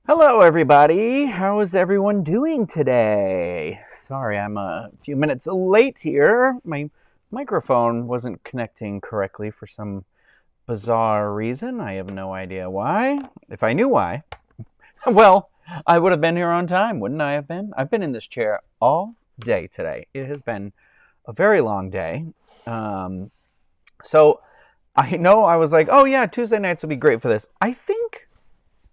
Hello, everybody. How is everyone doing today? Sorry, I'm a few minutes late here. My microphone wasn't connecting correctly for some bizarre reason. I have no idea why. If I knew why, well, I would have been here on time, wouldn't I have been? I've been in this chair all day today. It has been a very long day. Um, so I know I was like, oh, yeah, Tuesday nights will be great for this. I think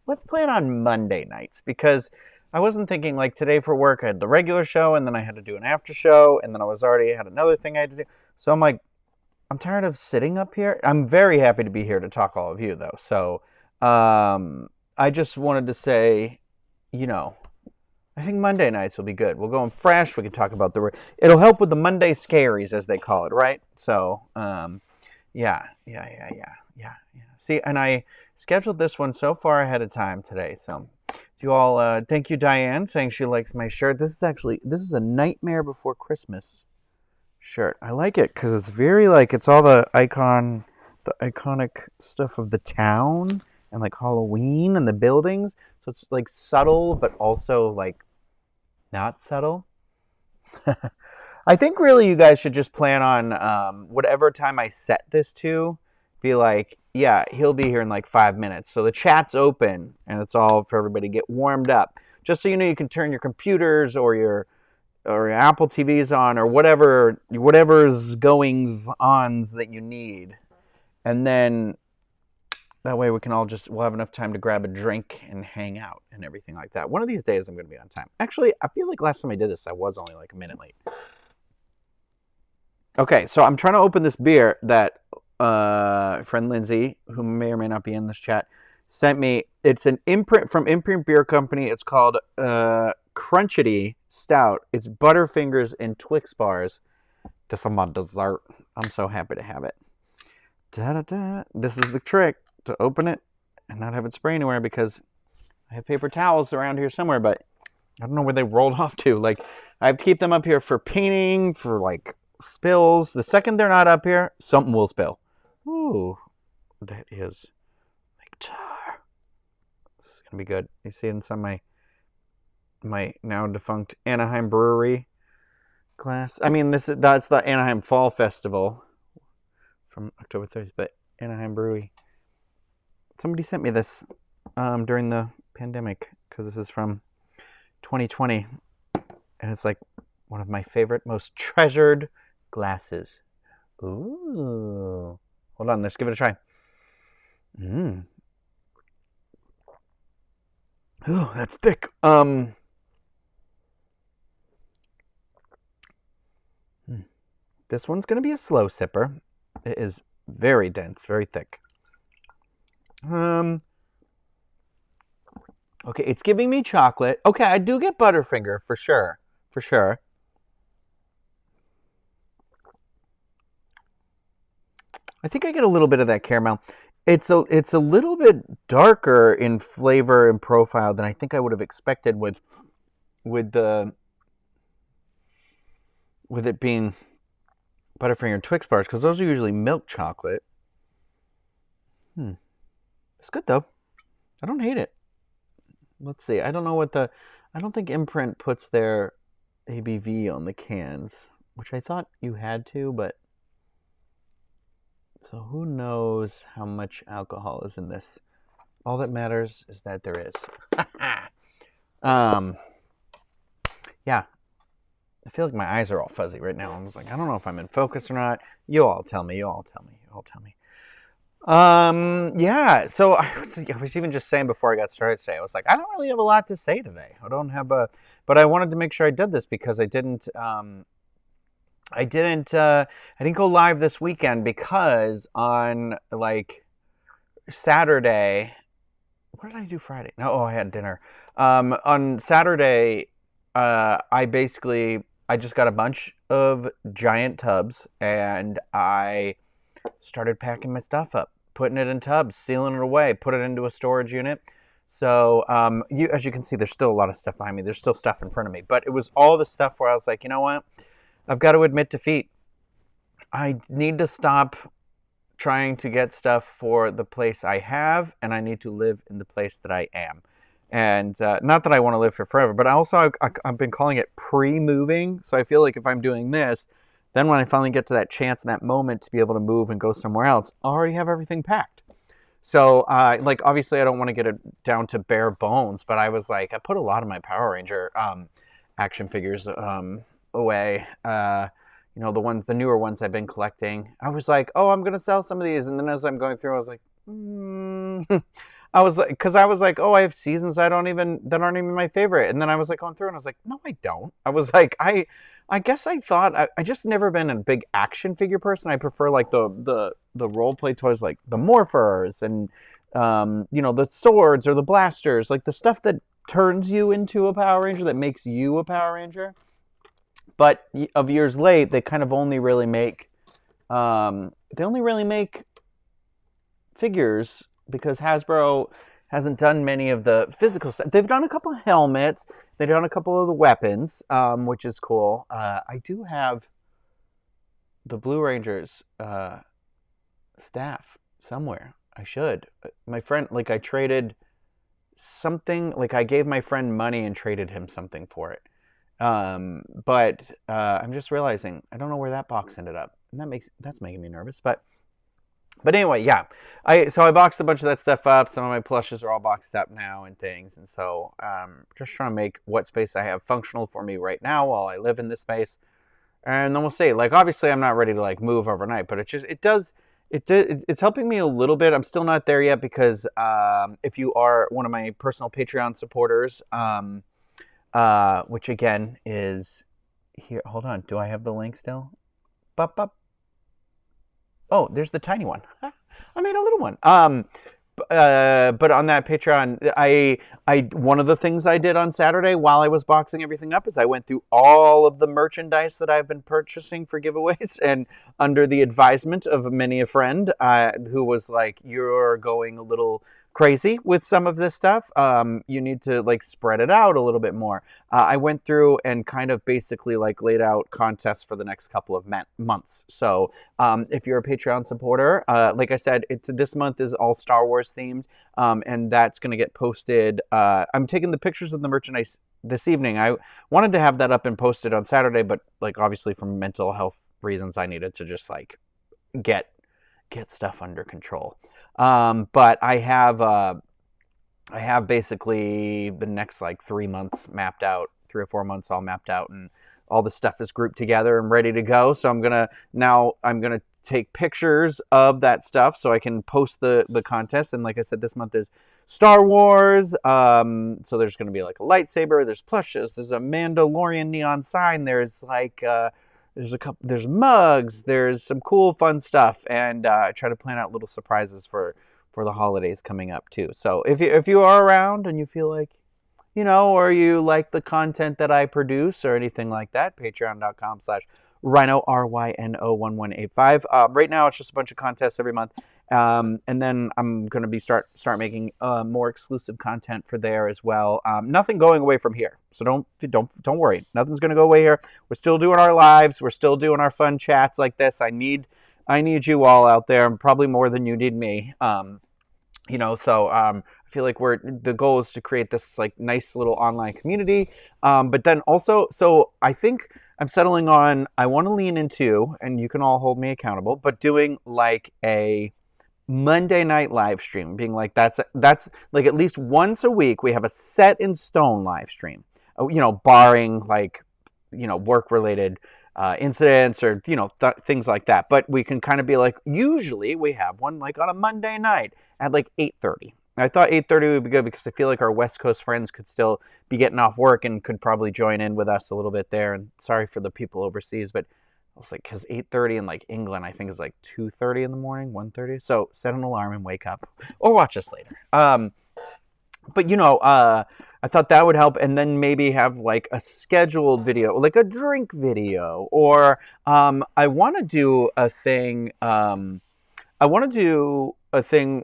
let's plan on Monday nights because I wasn't thinking like today for work. I had the regular show and then I had to do an after show and then I was already had another thing I had to do. So I'm like, I'm tired of sitting up here. I'm very happy to be here to talk all of you though. So I just wanted to say, you know, I think Monday nights will be good. We'll go in fresh. We can talk about it'll help with the Monday scaries as they call it, right? So yeah. See, and I scheduled this one so far ahead of time today. So, do you all? Thank you, Diane, saying she likes my shirt. This is a Nightmare Before Christmas shirt. I like it because it's very like it's all the iconic stuff of the town and like Halloween and the buildings. So it's like subtle, but also like not subtle. I think really you guys should just plan on whatever time I set this to, be like, yeah, he'll be here in like 5 minutes. So the chat's open and it's all for everybody to get warmed up. Just so you know, you can turn your computers or your Apple TVs on or whatever's goings ons that you need, and then that way we'll have enough time to grab a drink and hang out and everything like that. One of these days I'm going to be on time. Actually, I feel like last time I did this I was only like a minute late. Okay, so I'm trying to open this beer that friend Lindsay, who may or may not be in this chat, sent me. It's an imprint from Imprint Beer Company. It's called Crunchity Stout. It's Butterfingers and Twix bars. This is my dessert. I'm so happy to have it. Da-da-da. This is the trick to open it and not have it spray anywhere because I have paper towels around here somewhere, but I don't know where they rolled off to. Like, I have to keep them up here for painting, for like spills. The second they're not up here, something will spill. Ooh, that is nectar. This is gonna be good. You see it inside my now defunct Anaheim Brewery glass. I mean, that's the Anaheim Fall Festival from October 30th, but Anaheim Brewery. Somebody sent me this during the pandemic because this is from 2020, and it's like one of my favorite, most treasured glasses. Ooh. Hold on, let's give it a try. Ooh, that's thick. This one's going to be a slow sipper. It is very dense, very thick. Okay, it's giving me chocolate. Okay, I do get Butterfinger for sure. For sure. I think I get a little bit of that caramel. It's a little bit darker in flavor and profile than I think I would have expected with it being Butterfinger and Twix bars, because those are usually milk chocolate. It's good though. I don't hate it. Let's see. I don't know I don't think Imprint puts their ABV on the cans, which I thought you had to, but so who knows how much alcohol is in this? All that matters is that there is. Yeah. I feel like my eyes are all fuzzy right now. I was like, I don't know if I'm in focus or not. You all tell me. Yeah. So I was even just saying before I got started today, I was like, I don't really have a lot to say today. But I wanted to make sure I did this because I didn't go live this weekend because on like Saturday, what did I do Friday? No, I had dinner. On Saturday, I just got a bunch of giant tubs and I started packing my stuff up, putting it in tubs, sealing it away, put it into a storage unit. So as you can see, there's still a lot of stuff behind me. There's still stuff in front of me, but it was all the stuff where I was like, you know what? I've got to admit defeat. I need to stop trying to get stuff for the place I have, and I need to live in the place that I am. And not that I want to live here forever, but also I've been calling it pre-moving. So I feel like if I'm doing this, then when I finally get to that chance and that moment to be able to move and go somewhere else, I already have everything packed. So, like, obviously I don't want to get it down to bare bones, but I was like, I put a lot of my Power Ranger action figures away. The newer ones I've been collecting. I was like, oh, I'm going to sell some of these. And then as I'm going through, I was like, I was like, because I was like, oh, I have seasons that aren't even my favorite. And then I was like going through and I was like, no, I don't. I was like, I guess I thought I just never been a big action figure person. I prefer like the role play toys, like the morphers and the swords or the blasters, like the stuff that turns you into a Power Ranger, that makes you a Power Ranger. But of years late, they kind of only really make figures because Hasbro hasn't done many of the physical stuff. They've done a couple of helmets. They've done a couple of the weapons, which is cool. I do have the Blue Rangers staff somewhere. I should. My friend, like I traded something, like I gave my friend money and traded him something for it. But I'm just realizing I don't know where that box ended up. And that's making me nervous. But anyway, yeah. So I boxed a bunch of that stuff up. Some of my plushes are all boxed up now and things. And so just trying to make what space I have functional for me right now while I live in this space. And then we'll see. Like obviously I'm not ready to like move overnight, but it's helping me a little bit. I'm still not there yet because if you are one of my personal Patreon supporters, which again is here. Hold on. Do I have the link still? Bup, bup. Oh, there's the tiny one. I made a little one. But on that Patreon, I one of the things I did on Saturday while I was boxing everything up is I went through all of the merchandise that I've been purchasing for giveaways, and under the advisement of many a friend who was like, "You're going a little crazy with some of this stuff. You need to like spread it out a little bit more." I went through and kind of basically like laid out contests for the next couple of months. So if you're a Patreon supporter, like I said, this month is all Star Wars themed, and that's going to get posted. I'm taking the pictures of the merchandise this evening. I wanted to have that up and posted on Saturday, but like obviously from mental health reasons, I needed to just like get stuff under control. But I have basically the next like 3 months mapped out, 3 or 4 months all mapped out, and all the stuff is grouped together and ready to go. So I'm gonna take pictures of that stuff so I can post the contest. And like I said, this month is Star Wars. So there's gonna be like a lightsaber, there's plushes, there's a Mandalorian neon sign, there's like there's mugs, there's some cool fun stuff, and I try to plan out little surprises for the holidays coming up too. So if you are around and you feel like, or you like the content that I produce or anything like that, patreon.com/Ryno, RYNO1185. Right now it's just a bunch of contests every month. And then I'm going to be start making more exclusive content for there as well. Nothing going away from here. So don't worry. Nothing's going to go away here. We're still doing our lives. We're still doing our fun chats like this. I need you all out there, probably more than you need me. I feel like the goal is to create this like nice little online community. But then also, so I think I'm settling on, I want to lean into, and you can all hold me accountable, but doing like a Monday night live stream, being like, that's like at least once a week, we have a set in stone live stream, barring like, work related incidents or, things like that. But we can kind of be like, usually we have one like on a Monday night at like 8:30. I thought 8:30 would be good because I feel like our West Coast friends could still be getting off work and could probably join in with us a little bit there. And sorry for the people overseas, but I was like, because 8:30 in like England, I think is like 2:30 in the morning, 1:30. So set an alarm and wake up, or watch us later. But I thought that would help, and then maybe have like a scheduled video, like a drink video, or I want to do a thing.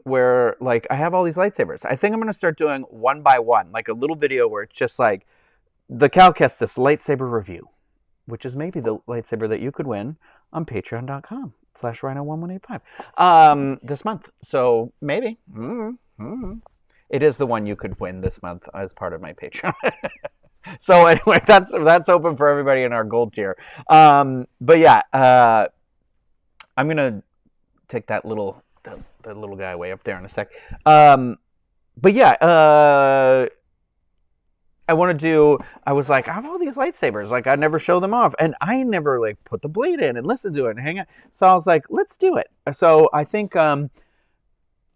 Where like I have all these lightsabers. I think I'm going to start doing one by one, like a little video where it's just like the Cal Kestis lightsaber review, which is maybe the lightsaber that you could win on patreon.com/Ryno1185 this month. So maybe. It is the one you could win this month as part of my Patreon. So anyway, that's open for everybody in our gold tier. But yeah, I'm gonna take that little guy way up there in a sec. But yeah, I was like, I have all these lightsabers. Like, I never show them off. And I never, like, put the blade in and listen to it and hang out. So I was like, let's do it. So I think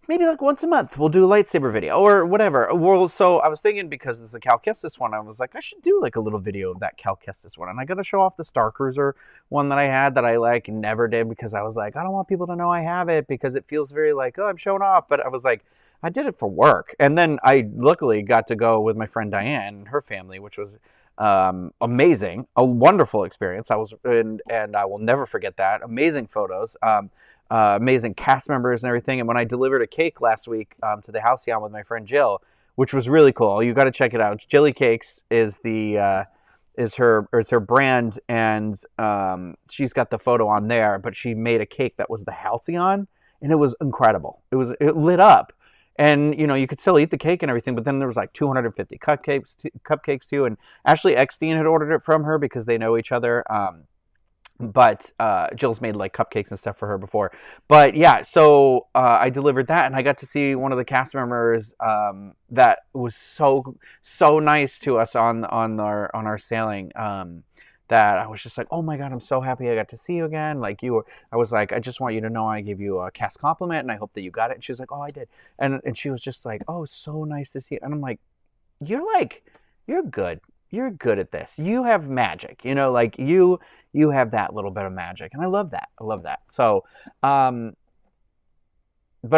maybe, like, once a month we'll do a lightsaber video or whatever. Well, so I was thinking, because it's the Cal Kestis one, I was like, I should do, like, a little video of that Cal Kestis one. And I got to show off the Star Cruiser one that I had that I, like, never did, because I was like, I don't want people to know I have it, because it feels very like, oh, I'm showing off. But I was like, I did it for work. And then I luckily got to go with my friend Diane and her family, which was amazing, a wonderful experience. And I will never forget that. Amazing photos, amazing cast members and everything. And when I delivered a cake last week to the Halcyon with my friend Jill, which was really cool, you got to check it out. Jilly Cakes is her brand, and she's got the photo on there. But she made a cake that was the Halcyon, and it was incredible. It lit up. And, you know, you could still eat the cake and everything, but then there was like 250 cupcakes too. And Ashley Eckstein had ordered it from her because they know each other. But Jill's made like cupcakes and stuff for her before. But yeah, so I delivered that, and I got to see one of the cast members that was so nice to us on our sailing. That I was just like, oh my God, I'm so happy I got to see you again. Like, I was like, I just want you to know I gave you a cast compliment, and I hope that you got it. And she was like, oh, I did. And she was just like, oh, so nice to see you. And I'm like, you're good. You're good at this. You have magic, you know, like you have that little bit of magic. And I love that. So, but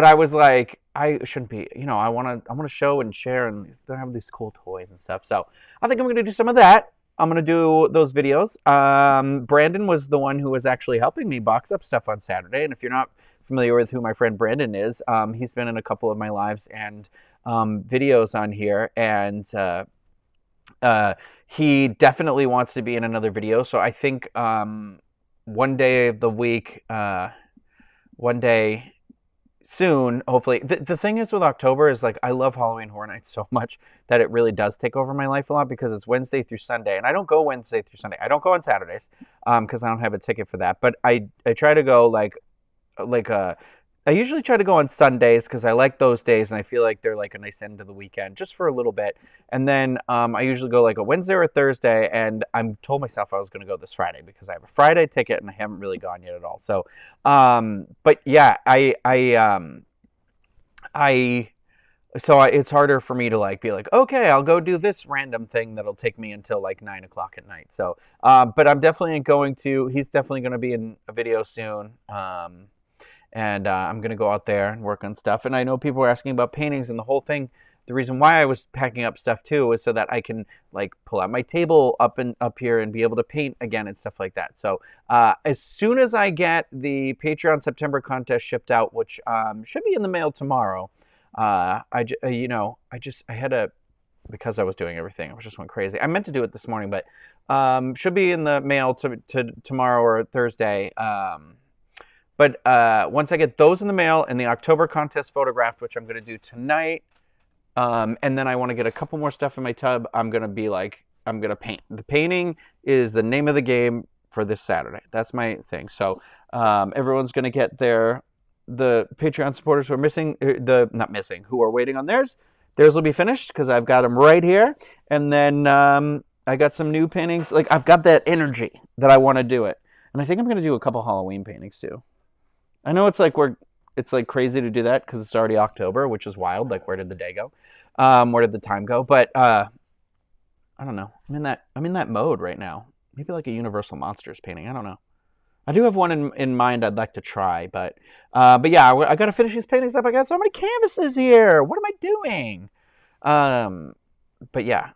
I was like, I shouldn't be, you know, I want to show and share and have these cool toys and stuff. So I think I'm going to do some of that. I'm going to do those videos. Brandon was the one who was actually helping me box up stuff on Saturday. And if you're not familiar with who my friend Brandon is, he's been in a couple of my lives and videos on here. And he definitely wants to be in another video. So I think one day of the week, one day soon, hopefully. The thing is with October is, like, I love Halloween Horror Nights so much that it really does take over my life a lot, because it's Wednesday through Sunday, and I don't go Wednesday through Sunday. I don't go on Saturdays because I don't have a ticket for that. But I try to go I usually try to go on Sundays because I like those days, and I feel like they're like a nice end to the weekend just for a little bit. And then I usually go like a Wednesday or a Thursday, and I told myself I was going to go this Friday because I have a Friday ticket and I haven't really gone yet at all. So, but yeah, it's harder for me to like be like, okay, I'll go do this random thing that'll take me until like 9 o'clock at night. So, but I'm definitely he's definitely going to be in a video soon. And I'm going to go out there and work on stuff. And I know people are asking about paintings, and the whole thing, the reason why I was packing up stuff too is so that I can like pull out my table up here and be able to paint again and stuff like that. So as soon as I get the Patreon September contest shipped out, which should be in the mail tomorrow, because I was doing everything, I just went crazy. I meant to do it this morning, but should be in the mail to tomorrow or Thursday. But once I get those in the mail and the October contest photographed, which I'm going to do tonight, and then I want to get a couple more stuff in my tub, I'm going to paint. The painting is the name of the game for this Saturday. That's my thing. So everyone's going to get the Patreon supporters who are who are waiting on theirs. Theirs will be finished because I've got them right here. And then I got some new paintings. Like, I've got that energy that I want to do it. And I think I'm going to do a couple Halloween paintings too. I know it's like crazy to do that because it's already October, which is wild. Like, where did the day go? Where did the time go? But I don't know. I'm in that mode right now. Maybe like a Universal Monsters painting. I don't know. I do have one in mind I'd like to try, but yeah, I got to finish these paintings up. I got so many canvases here. What am I doing? But yeah.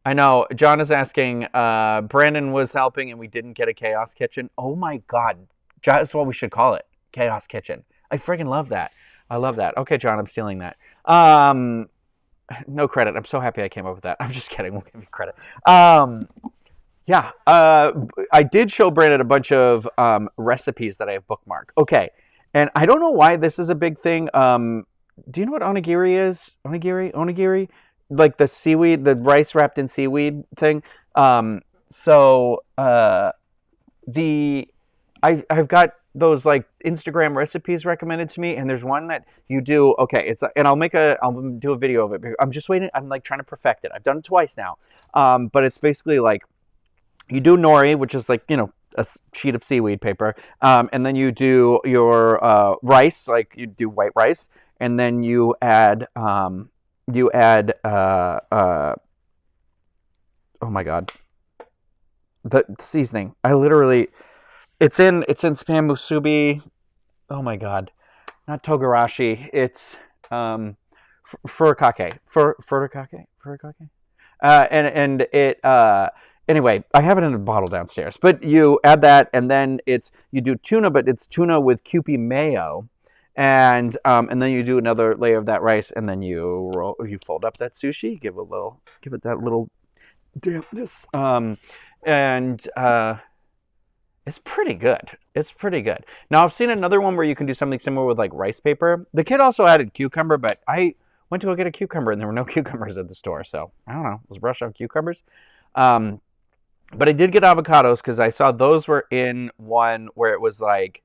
I know John is asking, Brandon was helping and we didn't get a Chaos Kitchen. Oh my God. That's what we should call it. Chaos Kitchen. I freaking love that. I love that. Okay, John, I'm stealing that. No credit. I'm so happy I came up with that. I'm just kidding. We'll give you credit. Yeah. I did show Brandon a bunch of recipes that I have bookmarked. Okay. And I don't know why this is a big thing. do you know what onigiri is? Onigiri, like the seaweed, the rice wrapped in seaweed thing. Um, so the I've got those like Instagram recipes recommended to me, and there's one that you do. Okay, and I'll do a video of it. I'm just waiting. I'm like trying to perfect it. I've done it twice now, but it's basically like you do nori, which is like a sheet of seaweed paper, and then you do your rice, like you do white rice, and then oh my god, the seasoning. I literally it's in spam musubi. Oh my god, not togarashi. It's furikake. And it anyway, I have it in a bottle downstairs. But you add that, and then you do tuna, but it's tuna with Kewpie mayo, and then you do another layer of that rice, and then you fold up that sushi, give it that little dampness, and it's pretty good. It's pretty good. Now, I've seen another one where you can do something similar with like rice paper. The kid also added cucumber, but I went to go get a cucumber and there were no cucumbers at the store. So I don't know. Let's brush off cucumbers. But I did get avocados because I saw those were in one where it was like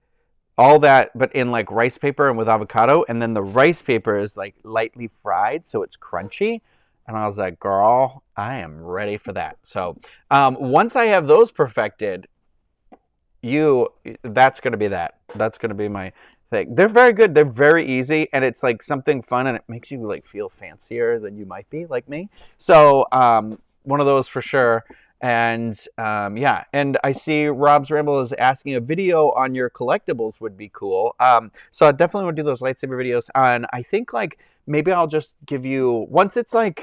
all that, but in like rice paper and with avocado. And then the rice paper is like lightly fried, so it's crunchy. And I was like, girl, I am ready for that. So once I have those perfected, that's going to be that. That's going to be my thing. They're very good. They're very easy, and it's like something fun, and it makes you like feel fancier than you might be, like me. So one of those for sure. And yeah, and I see Rob's Ramble is asking a video on your collectibles would be cool. So I definitely would do those lightsaber videos. And I think like maybe I'll just give you once I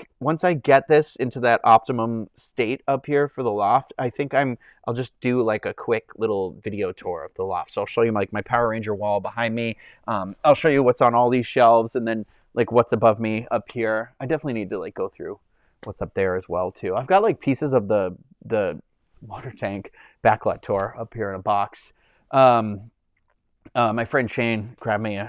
get this into that optimum state up here for the loft. I think I'll just do like a quick little video tour of the loft. So I'll show you like my Power Ranger wall behind me. I'll show you what's on all these shelves, and then like what's above me up here. I definitely need to like go through what's up there as well too. I've got like pieces of the water tank backlit tour up here in a box. My friend Shane grabbed me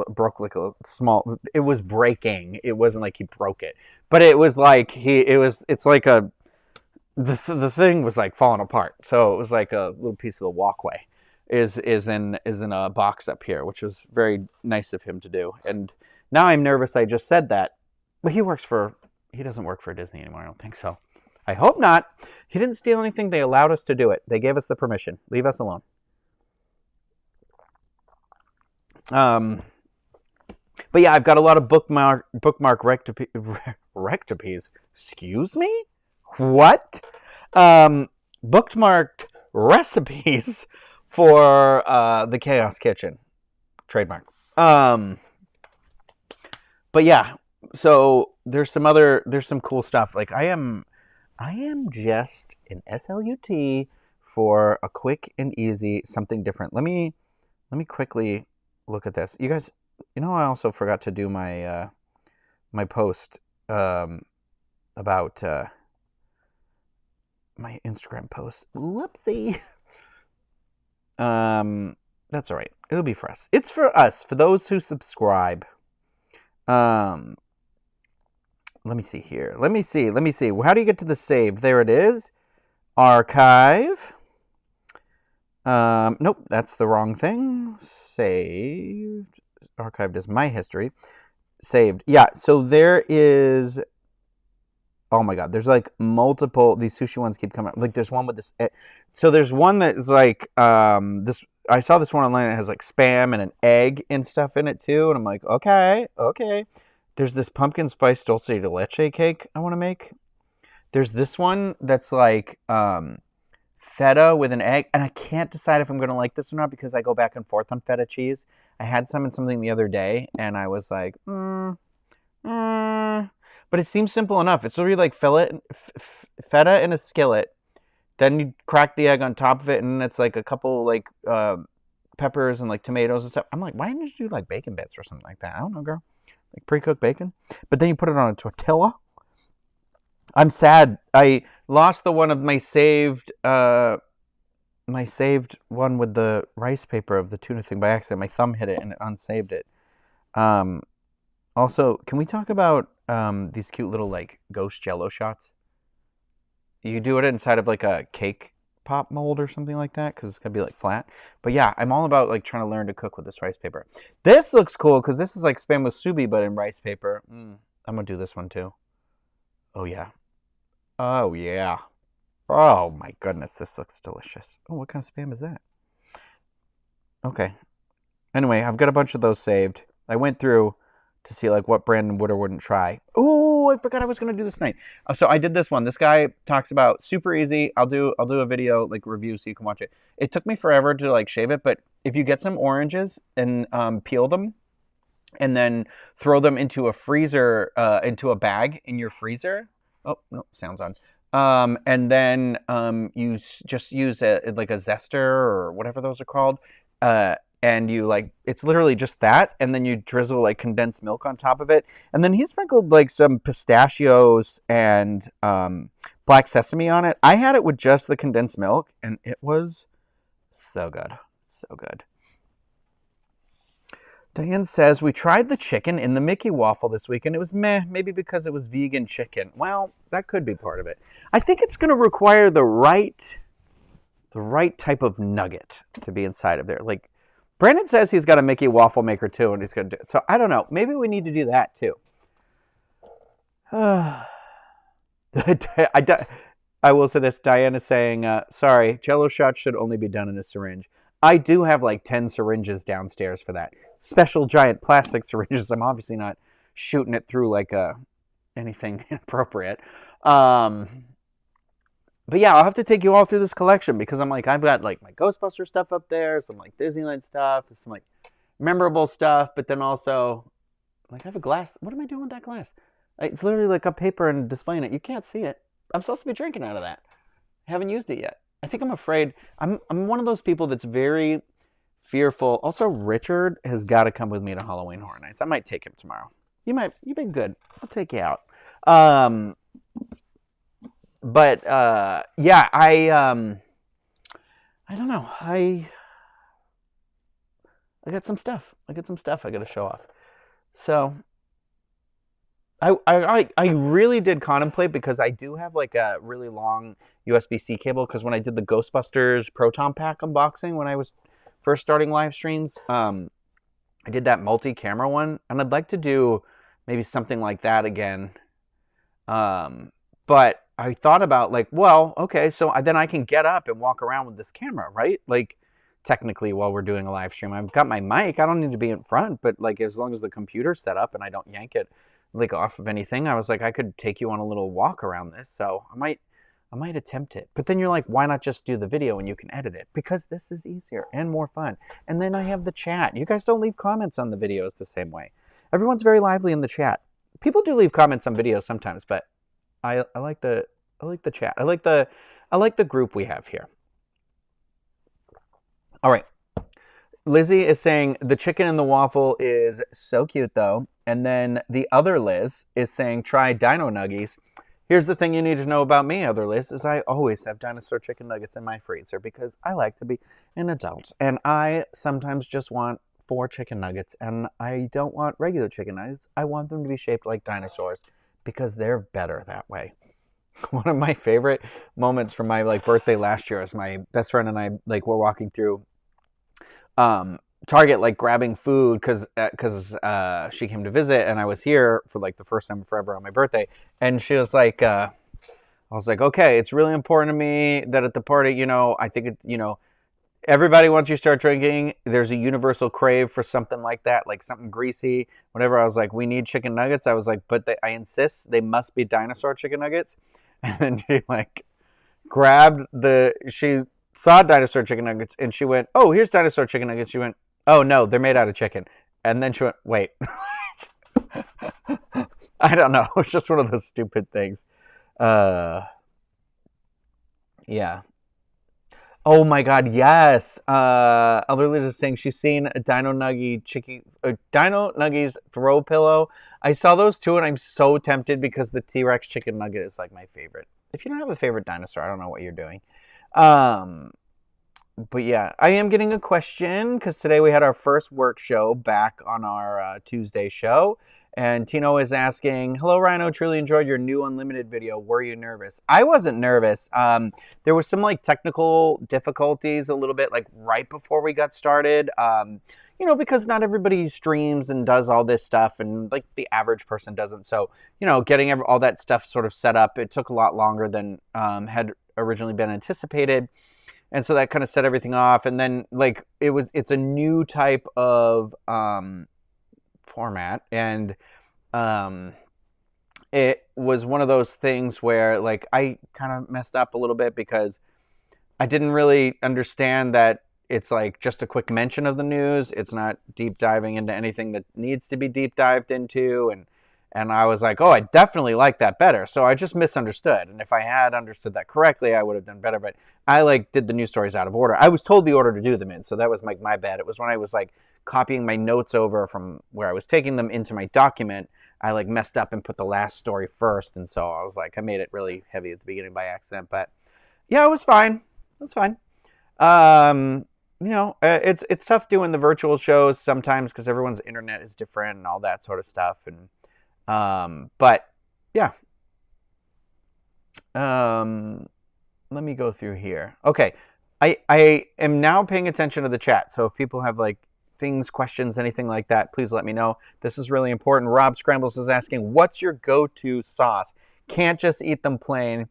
broke like a small. It was breaking. It wasn't like he broke it, but it was like it's like the thing was like falling apart. So it was like a little piece of the walkway is in a box up here, which was very nice of him to do. And now I'm nervous I just said that, but he doesn't work for Disney anymore. I don't think so. I hope not. He didn't steal anything. They allowed us to do it. They gave us the permission. Leave us alone. But yeah, I've got a lot of bookmark recipes. Excuse me? What? Bookmarked recipes for the Chaos Kitchen. Trademark. But yeah, so there's some cool stuff. Like I am just an SLUT for a quick and easy something different. Let me quickly look at this. You guys, I also forgot to do my my post about my Instagram post. Whoopsie. That's all right. It'll be for us. It's for us, for those who subscribe. Let me see here. Let me see. How do you get to the save? There it is. Archive. Nope, that's the wrong thing. Saved. Archived is my history. Saved. Yeah, so there is... Oh my god, there's like multiple... These sushi ones keep coming up. Like there's one with this... So there's one that is like... this. I saw this one online that has like Spam and an egg and stuff in it too. And I'm like, okay. There's this pumpkin spice dulce de leche cake I want to make. There's this one that's like feta with an egg. And I can't decide if I'm going to like this or not because I go back and forth on feta cheese. I had some in something the other day and I was like, but it seems simple enough. It's literally like feta in a skillet. Then you crack the egg on top of it, and it's like a couple like peppers and like tomatoes and stuff. I'm like, why didn't you do like bacon bits or something like that? I don't know, girl. Like pre-cooked bacon. But then you put it on a tortilla. I'm sad. I lost the one of my saved one with the rice paper of the tuna thing by accident. My thumb hit it and it unsaved it. Also, can we talk about these cute little like ghost Jello shots? You do it inside of like a cake pop mold or something like that because it's gonna be like flat. But yeah, I'm all about like trying to learn to cook with this rice paper. This looks cool because this is like spam musubi but in rice paper. I'm gonna do this one too. Oh yeah. Oh yeah. Oh my goodness, this looks delicious. Oh, what kind of spam is that? Okay. Anyway, I've got a bunch of those saved. I went through to see like what Brandon would or wouldn't try. Oh, I forgot I was gonna do this tonight. So I did this one. This guy talks about super easy. I'll do a video like review so you can watch it. It took me forever to like shave it, but if you get some oranges and peel them and then throw them into a freezer, into a bag in your freezer. Oh no, sounds on. And then you just use like a zester or whatever those are called. And you like, it's literally just that, and then you drizzle like condensed milk on top of it, and then he sprinkled like some pistachios and black sesame on it. I had it with just the condensed milk, and it was so good, so good. Diane says, we tried the chicken in the Mickey waffle this week, and it was meh, maybe because it was vegan chicken. Well, that could be part of it. I think it's going to require the right type of nugget to be inside of there. Like, Brandon says he's got a Mickey waffle maker too, and he's going to do it. So I don't know. Maybe we need to do that too. I will say this. Diane is saying, sorry, Jello shots should only be done in a syringe. I do have like 10 syringes downstairs for that. Special giant plastic syringes. I'm obviously not shooting it through like anything inappropriate. But yeah, I'll have to take you all through this collection because I'm like, I've got like my Ghostbuster stuff up there, some like Disneyland stuff, some like memorable stuff, but then also like I have a glass. What am I doing with that glass? It's literally like a paper and displaying it. You can't see it. I'm supposed to be drinking out of that. I haven't used it yet. I think I'm afraid. I'm one of those people that's very fearful. Also, Richard has got to come with me to Halloween Horror Nights. I might take him tomorrow. You've been good. I'll take you out. But yeah, I don't know. I got some stuff. I got to show off. So I really did contemplate because I do have like a really long USB-C cable because when I did the Ghostbusters Proton Pack unboxing when I was first starting live streams, I did that multi-camera one, and I'd like to do maybe something like that again. But I thought about like, well, okay, so then I can get up and walk around with this camera, right? Like, technically, while we're doing a live stream, I've got my mic. I don't need to be in front, but like, as long as the computer's set up and I don't yank it like off of anything, I was like, I could take you on a little walk around this. So I might attempt it. But then you're like, why not just do the video and you can edit it? Because this is easier and more fun. And then I have the chat. You guys don't leave comments on the videos the same way. Everyone's very lively in the chat. People do leave comments on videos sometimes, but I like the chat. I like the group we have here. All right. Lizzie is saying the chicken in the waffle is so cute though. And then the other Liz is saying try dino nuggies. Here's the thing you need to know about me, other Liz, is I always have dinosaur chicken nuggets in my freezer because I like to be an adult. And I sometimes just want 4 chicken nuggets, and I don't want regular chicken nuggets. I want them to be shaped like dinosaurs because they're better that way. One of my favorite moments from my like birthday last year is my best friend and I like were walking through Target, like grabbing food because she came to visit and I was here for like the first time forever on my birthday, and she was like, I was like, okay, it's really important to me that at the party, you know, I think it's, you know, everybody, once you start drinking, there's a universal crave for something like that, like something greasy, whatever. I was like, we need chicken nuggets. I was like, but I insist they must be dinosaur chicken nuggets. And then she like grabbed she saw dinosaur chicken nuggets and she went, oh, here's dinosaur chicken nuggets. She went, oh no, they're made out of chicken. And then she went, wait. I don't know. It's just one of those stupid things. Yeah. Oh my God, yes. Other Liz is saying she's seen a Dino Nuggies throw pillow. I saw those too, and I'm so tempted because the T-Rex chicken nugget is like my favorite. If you don't have a favorite dinosaur, I don't know what you're doing. But yeah, I am getting a question because today we had our first work show back on our Tuesday show. And Tino is asking, hello, Ryno, truly enjoyed your new Unlimited video. Were you nervous? I wasn't nervous. There was some like technical difficulties a little bit like right before we got started. You know, because not everybody streams and does all this stuff, and like the average person doesn't. So, you know, getting all that stuff sort of set up, it took a lot longer than had originally been anticipated. And so that kind of set everything off. And then like it's a new type of format, and it was one of those things where like I kind of messed up a little bit because I didn't really understand that it's like just a quick mention of the news. It's not deep diving into anything that needs to be deep dived into. And I was like, oh, I definitely like that better. So I just misunderstood. And if I had understood that correctly, I would have done better. But I like did the news stories out of order. I was told the order to do them in. So that was like my bad. It was when I was like copying my notes over from where I was taking them into my document. I like messed up and put the last story first. And so I was like, I made it really heavy at the beginning by accident. But yeah, it was fine. It was fine. You know, it's tough doing the virtual shows sometimes because everyone's internet is different and all that sort of stuff. And but yeah. Let me go through here. Okay. I am now paying attention to the chat. So if people have like things, questions, anything like that, please let me know. This is really important. Rob Scrambles is asking, what's your go-to sauce? Can't just eat them plain.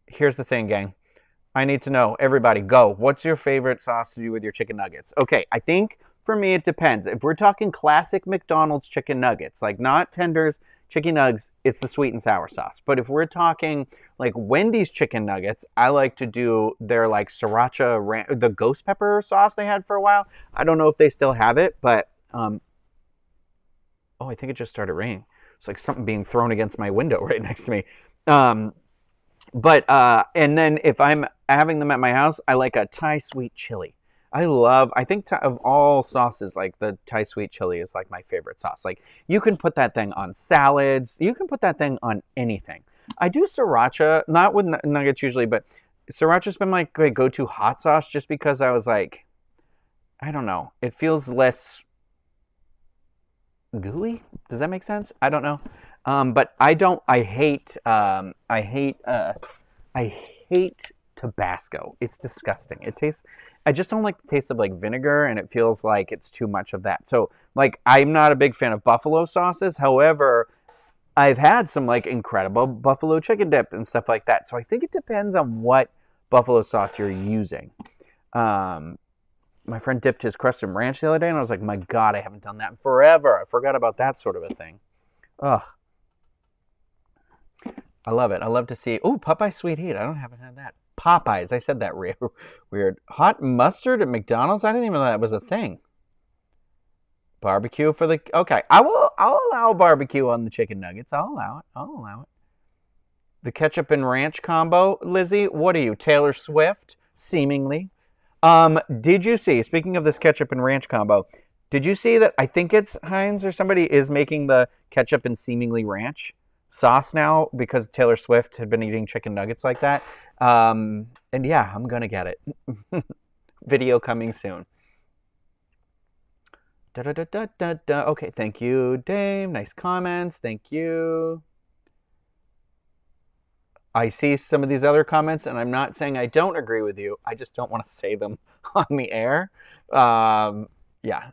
Here's the thing, gang. I need to know. Everybody, go. What's your favorite sauce to do with your chicken nuggets? Okay, I think for me it depends. If we're talking classic McDonald's chicken nuggets, like not tenders, chicken nugs, it's the sweet and sour sauce. But if we're talking like Wendy's chicken nuggets, I like to do their like sriracha, the ghost pepper sauce they had for a while. I don't know if they still have it, but oh, I think it just started raining. It's like something being thrown against my window right next to me. But and then if I'm having them at my house, I like a Thai sweet chili. I think of all sauces, like the Thai sweet chili is like my favorite sauce. Like you can put that thing on salads. You can put that thing on anything. I do sriracha, not with nuggets usually, but sriracha's been my go-to hot sauce just because I was like, I don't know. It feels less gooey. Does that make sense? I don't know. But I hate Tabasco. It's disgusting. It tastes, I just don't like the taste of like vinegar, and it feels like it's too much of that. So like, I'm not a big fan of buffalo sauces. However, I've had some like incredible buffalo chicken dip and stuff like that. So I think it depends on what buffalo sauce you're using. My friend dipped his crust in ranch the other day, and I was like, my God, I haven't done that in forever. I forgot about that sort of a thing. Ugh. I love it. I love to see. Oh, Popeye Sweet Heat. Haven't had that. Popeyes. I said that weird. Hot mustard at McDonald's. I didn't even know that was a thing. Barbecue for the. Okay, I'll allow barbecue on the chicken nuggets. I'll allow it. The ketchup and ranch combo, Lizzie. What are you, Taylor Swift? Seemingly. Did you see? Speaking of this ketchup and ranch combo, did you see that? I think it's Heinz or somebody is making the ketchup and seemingly ranch sauce now because Taylor Swift had been eating chicken nuggets like that. And yeah, I'm gonna get it. Video coming soon. Okay, thank you, Dave. Nice comments. Thank you. I see some of these other comments, and I'm not saying I don't agree with you. I just don't want to say them on the air. Yeah.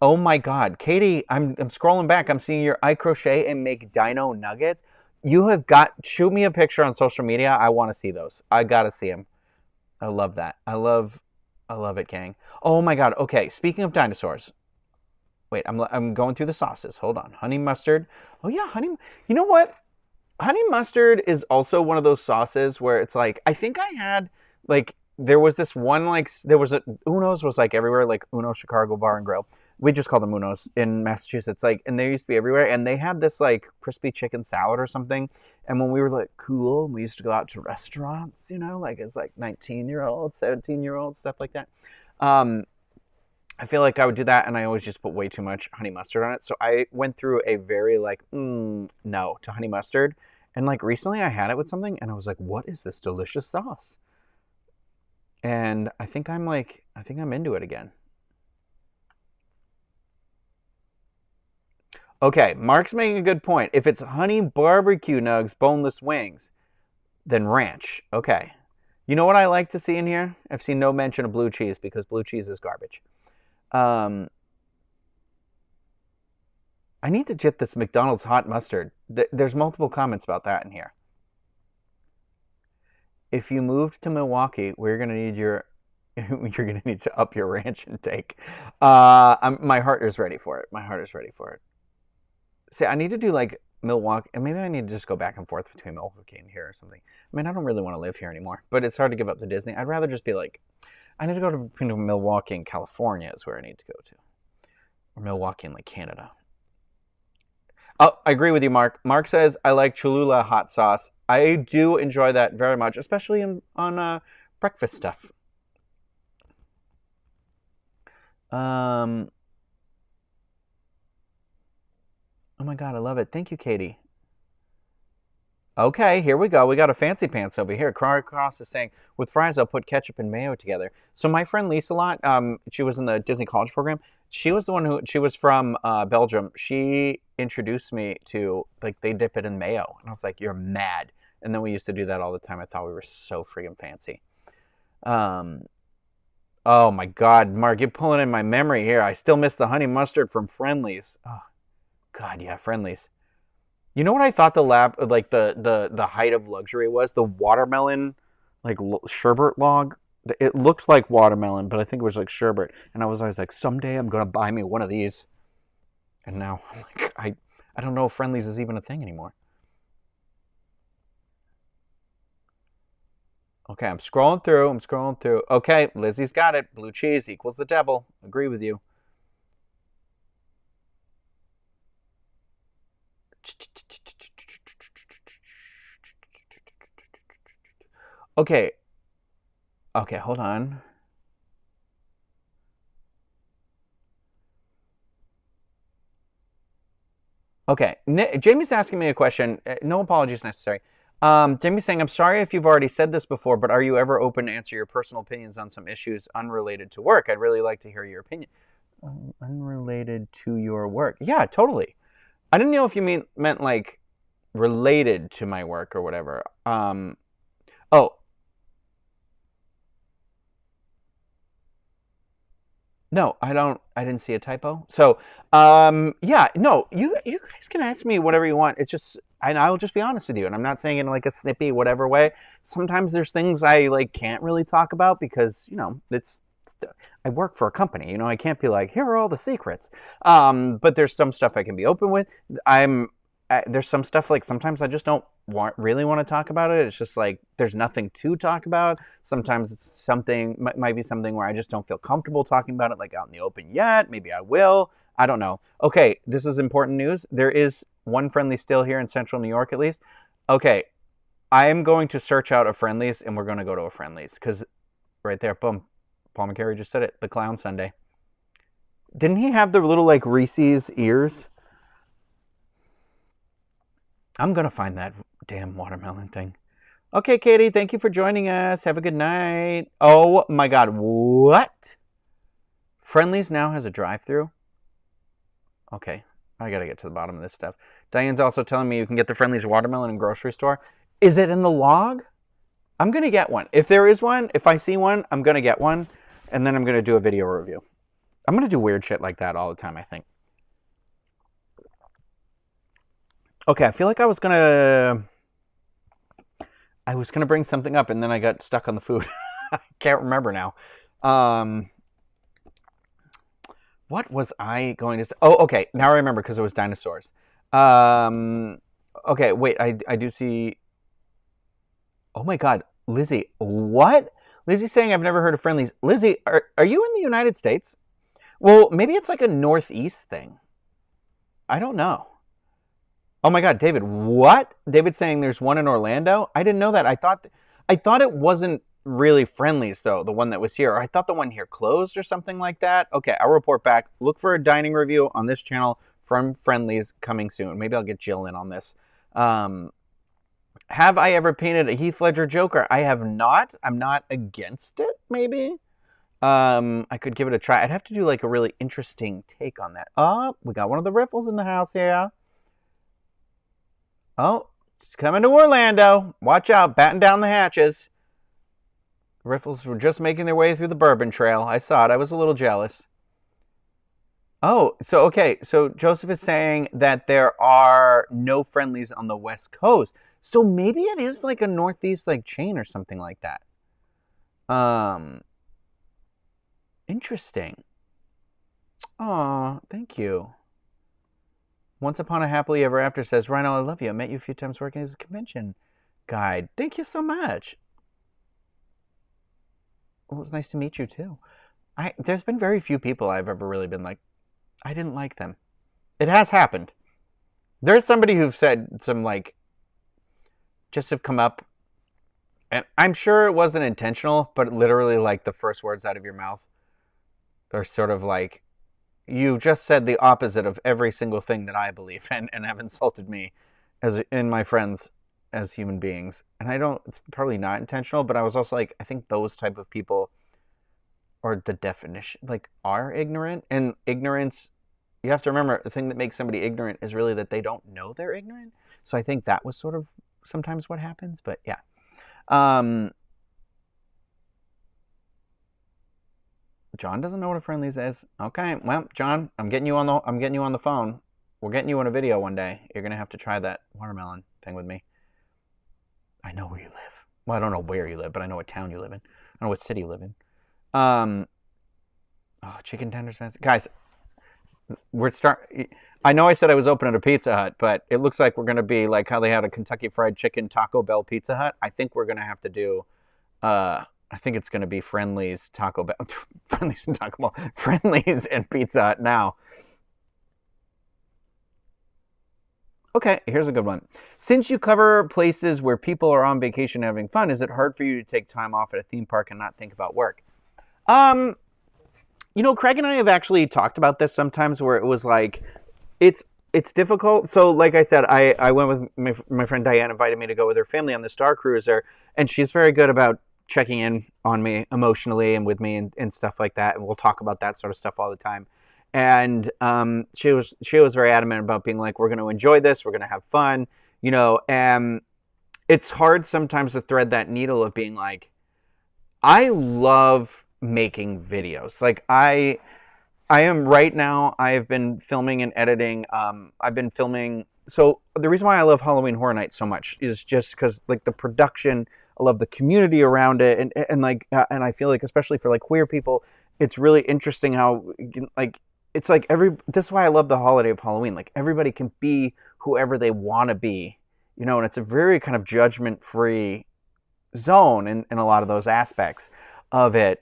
Oh my God, Katie! I'm scrolling back. I'm seeing your I crochet and make dino nuggets. You have got. Shoot me a picture on social media. I want to see those. I gotta see them. I love that. I love it, gang. Oh my God. Okay. Speaking of dinosaurs. Wait, I'm going through the sauces. Hold on. Honey mustard. Oh yeah, honey. You know what? Honey mustard is also one of those sauces where it's like, I think I had like, there was this one, like, there was a, Uno's was like everywhere, like Uno Chicago Bar and Grill. We just call them Uno's in Massachusetts. Like, and they used to be everywhere. And they had this like crispy chicken salad or something. And when we were like cool, we used to go out to restaurants, you know, like as like 19-year-olds, 17-year-olds, stuff like that. I feel like I would do that, and I always just put way too much honey mustard on it. So I went through a very like, no to honey mustard. And like recently I had it with something, and I was like, what is this delicious sauce? And I think I'm into it again. Okay, Mark's making a good point. If it's honey barbecue nugs, boneless wings, then ranch. Okay. You know what I like to see in here? I've seen no mention of blue cheese because blue cheese is garbage. I need to get this McDonald's hot mustard. There's multiple comments about that in here. If you moved to Milwaukee, we're gonna need you're gonna need to up your ranch intake. My heart is ready for it. My heart is ready for it. See, I need to do like Milwaukee, and maybe I need to just go back and forth between Milwaukee and here or something. I mean, I don't really want to live here anymore, but it's hard to give up the Disney. I'd rather just be like, I need to go to between Milwaukee and California is where I need to go to, or Milwaukee and like Canada. Oh, I agree with you, Mark. Mark says I like Cholula hot sauce. I do enjoy that very much, especially on breakfast stuff. Oh my god, I love it. Thank you, Katie. Okay, here we go. We got a fancy pants over here. Cry Cross is saying, with fries, I'll put ketchup and mayo together. So my friend Lisa Lot, she was in the Disney College program. She was the one she was from Belgium. She introduced me to, like, they dip it in mayo. And I was like, you're mad. And then we used to do that all the time. I thought we were so freaking fancy. Oh my god, Mark, you're pulling in my memory here. I still miss the honey mustard from Friendly's. Oh, god, yeah, Friendly's. You know what I thought the height of luxury was? The watermelon, like sherbet log. It looks like watermelon, but I think it was like sherbet. And I was always like, someday I'm gonna buy me one of these. And now I'm like, I don't know if Friendly's is even a thing anymore. Okay, I'm scrolling through. Okay, Lizzie's got it. Blue cheese equals the devil. Agree with you. Okay. Okay, hold on. Okay, Jamie's asking me a question. No apologies necessary. Jamie's saying, I'm sorry if you've already said this before, but are you ever open to answer your personal opinions on some issues unrelated to work? I'd really like to hear your opinion. Unrelated to your work. Yeah, totally. I didn't know if you meant like related to my work or whatever. Oh, no, I didn't see a typo. So, yeah, no, you guys can ask me whatever you want. It's just, and I'll just be honest with you. And I'm not saying it in like a snippy whatever way. Sometimes there's things I like can't really talk about because I work for a company. I can't be like, here are all the secrets. But there's some stuff I can be open with. There's some stuff like sometimes I just don't really want to talk about it. It's just like there's nothing to talk about. Sometimes it's something might be something where I just don't feel comfortable talking about it like out in the open yet. Maybe I will. I don't know. Okay, this is important news. There is one Friendly still here in Central New York at least. Okay, I am going to search out a Friendly's and we're going to go to a Friendly's because right there, boom, Paul McCarry just said it. The Clown Sundae. Didn't he have the little like Reese's ears? I'm going to find that damn watermelon thing. Okay, Katie, thank you for joining us. Have a good night. Oh my god, what? Friendly's now has a drive-thru? Okay, I gotta get to the bottom of this stuff. Diane's also telling me you can get the Friendly's watermelon in grocery store. Is it in the log? I'm gonna get one. If there is one, if I see one, I'm gonna get one, and then I'm gonna do a video review. I'm gonna do weird shit like that all the time, I think. Okay, I feel like I was gonna bring something up and then I got stuck on the food. I can't remember now. What was I going to say? Oh, okay. Now I remember because it was dinosaurs. Okay, wait. I do see. Oh my God, Lizzie. What? Lizzie's saying I've never heard of Friendly's. Lizzie, are you in the United States? Well, maybe it's like a Northeast thing. I don't know. Oh my God, David, what? David's saying there's one in Orlando? I didn't know that. I thought it wasn't really Friendly's, though, the one that was here. Or I thought the one here closed or something like that. Okay, I'll report back. Look for a dining review on this channel from Friendly's coming soon. Maybe I'll get Jill in on this. Have I ever painted a Heath Ledger Joker? I have not. I'm not against it, maybe. I could give it a try. I'd have to do like a really interesting take on that. Oh, we got one of the riffles in the house here. Oh, it's coming to Orlando. Watch out, batten down the hatches. Riffles were just making their way through the Bourbon Trail. I saw it. I was a little jealous. Oh, so okay. So Joseph is saying that there are no friendlies on the West Coast. So maybe it is like a Northeast like chain or something like that. Interesting. Aw, thank you. Once Upon a Happily Ever After says, Ryno, I love you. I met you a few times working as a convention guide. Thank you so much. Well, it was nice to meet you too. There's been very few people I've ever really been like, I didn't like them. It has happened. There's somebody who've said some like, just have come up, and I'm sure it wasn't intentional, but literally like the first words out of your mouth are sort of like, you just said the opposite of every single thing that I believe and have insulted me and my friends as human beings. And it's probably not intentional, but I was also like, I think those type of people are the definition, like, are ignorant. And ignorance, you have to remember, the thing that makes somebody ignorant is really that they don't know they're ignorant. So I think that was sort of sometimes what happens, but yeah. John doesn't know what a friendlies is. Okay, well, John, I'm getting you on the phone. We're getting you on a video one day. You're gonna have to try that watermelon thing with me. I know where you live. Well, I don't know where you live, but I know what town you live in. I know what city you live in. Oh, chicken tenders, guys. I know I said I was opening a Pizza Hut, but it looks like we're gonna be like how they had a Kentucky Fried Chicken Taco Bell Pizza Hut. I think we're gonna have to do. I think it's going to be Friendly's Taco Bell. Friendly's and Taco Bell. Friendly's and Pizza Hut now. Okay, here's a good one. Since you cover places where people are on vacation having fun, is it hard for you to take time off at a theme park and not think about work? You know, Craig and I have actually talked about this sometimes where it was like, it's difficult. So like I said, I went with my friend Diane, invited me to go with her family on the Star Cruiser, and she's very good about checking in on me emotionally and with me and stuff like that. And we'll talk about that sort of stuff all the time. And she was very adamant about being like, we're going to enjoy this. We're going to have fun, you know, and it's hard sometimes to thread that needle of being like, I love making videos. Like I am right now, I have been filming and editing. I've been filming. So the reason why I love Halloween Horror Nights so much is just because like the production, I love the community around it, and I feel like especially for like queer people, it's really interesting how like it's like this is why I love the holiday of Halloween. Like everybody can be whoever they want to be, you know, and it's a very kind of judgment-free zone in a lot of those aspects of it.